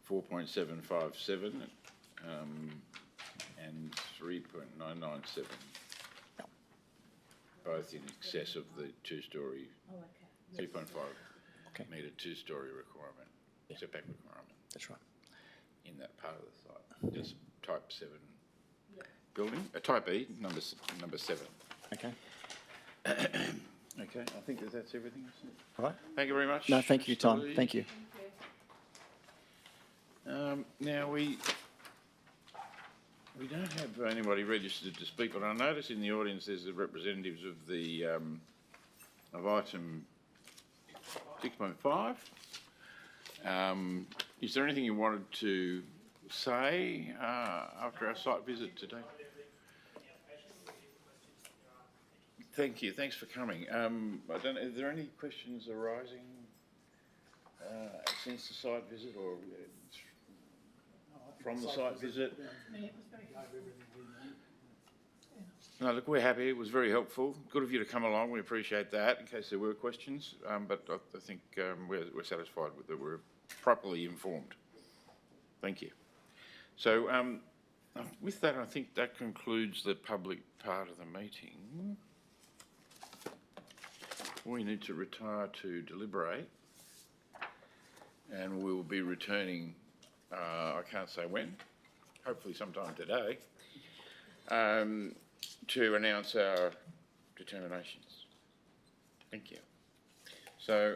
4.757 and 3.997. Both in excess of the two-storey, 3.5 metre two-storey requirement, setback requirement That's right. in that part of the site. Just type 7 building, type E, number 7. Okay. Okay, I think that's everything. Isn't it? All right. Thank you very much. No, thank you, Mr. Tom. Lee. Thank you. Now, we don't have anybody registered to speak, but I notice in the audience there's the representatives of the, of item 6.5. Is there anything you wanted to say after our site visit today? Thank you. Thanks for coming. I don't know, are there any questions arising since the site visit or from the site visit? No, look, we're happy. It was very helpful. Good of you to come along. We appreciate that in case there were questions. But I think we're satisfied with that we're properly informed. Thank you. So With that, I think that concludes the public part of the meeting. We need to retire to deliberate, and we will be returning, I can't say when, hopefully sometime today, to announce our determinations. Thank you. So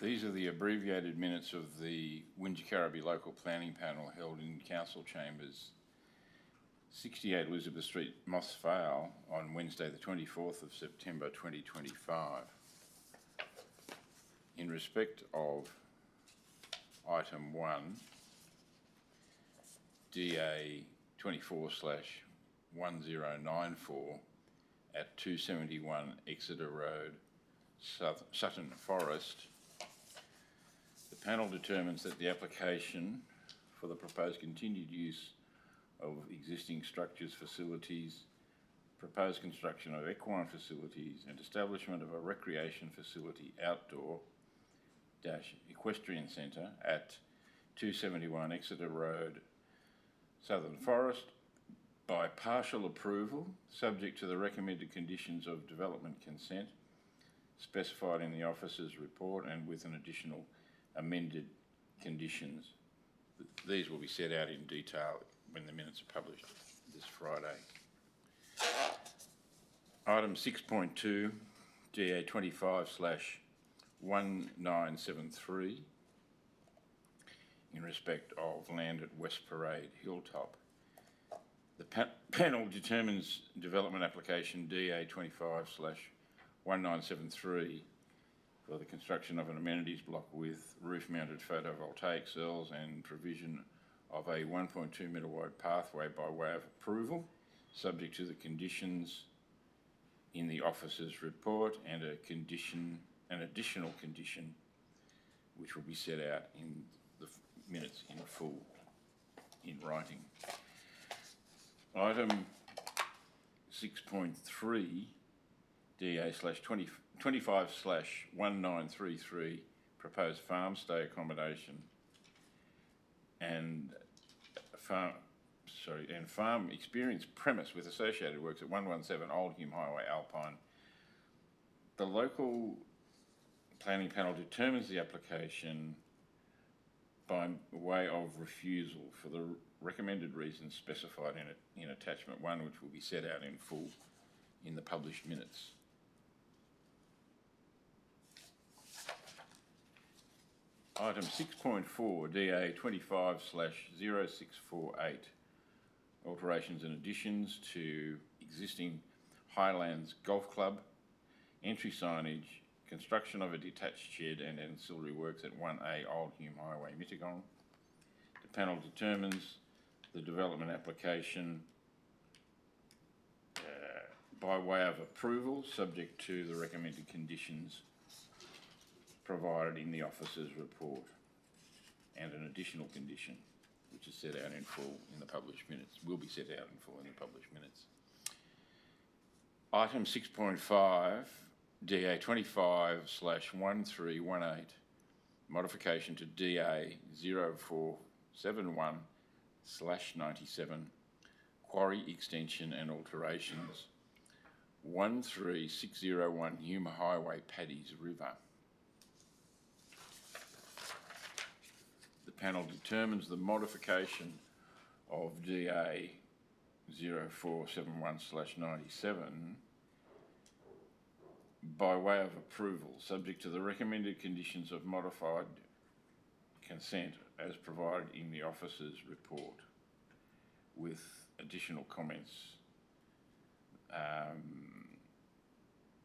These are the abbreviated minutes of the Wingecarribee Local Planning Panel held in Council Chambers, 68 Elizabeth Street, Moss Vale, on Wednesday the 24th of September 2025. In respect of item 1, DA 24/1094 at 271 Exeter Road, Sutton Forest, the panel determines that the application for the proposed continued use of existing structures, facilities, proposed construction of equine facilities and establishment of a recreation facility outdoor equestrian centre at 271 Exeter Road, Southern Forest, by partial approval, subject to the recommended conditions of development consent specified in the officer's report and with an additional amended conditions. These will be set out in detail when the minutes are published this Friday. Item 6.2, DA 25/1973, in respect of land at West Parade Hilltop. The panel determines development application DA 25/1973 for the construction of an amenities block with roof-mounted photovoltaic cells and provision of a 1.2 metre wide pathway by way of approval, subject to the conditions in the officer's report and an additional condition which will be set out in the minutes in full in writing. Item 6.3, DA/25/1933, proposed farm stay accommodation and farm experience premise with associated works at 117 Old Hume Highway, Alpine. The local planning panel determines the application by way of refusal for the recommended reasons specified in attachment 1, which will be set out in full in the published minutes. Item 6.4, DA 25/0648, alterations and additions to existing Highlands Golf Club, entry signage, construction of a detached shed and ancillary works at 1A Old Hume Highway, Mittagong. The panel determines the development application by way of approval, subject to the recommended conditions provided in the officer's report and an additional condition which is set out in full in the published minutes, will be set out in full in the published minutes. Item 6.5, DA 25/1318, modification to DA 0471/97, quarry extension and alterations, 13601 Hume Highway, Paddy's River. The panel determines the modification of DA 0471/97 by way of approval, subject to the recommended conditions of modified consent as provided in the officer's report, with additional comments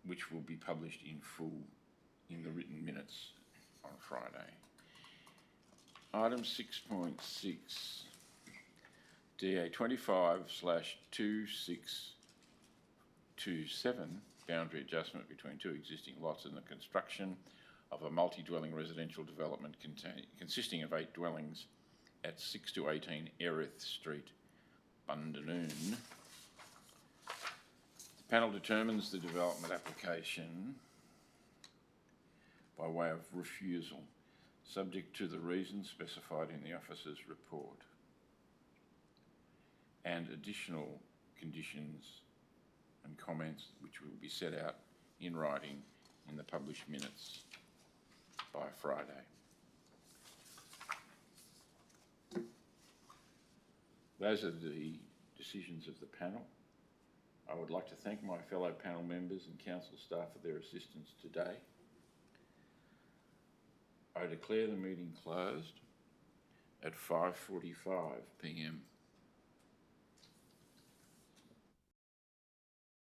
which will be published in full in the written minutes on Friday. Item 6.6, DA 25/2627, boundary adjustment between two existing lots and the construction of a multi-dwelling residential development consisting of 8 dwellings at 6 to 18 Erith Street, Bundanoon. The panel determines the development application by way of refusal, subject to the reasons specified in the officer's report and additional conditions and comments which will be set out in writing in the published minutes by Friday. Those are the decisions of the panel. I would like to thank my fellow panel members and council staff for their assistance today. I declare the meeting closed at 5:45 p.m.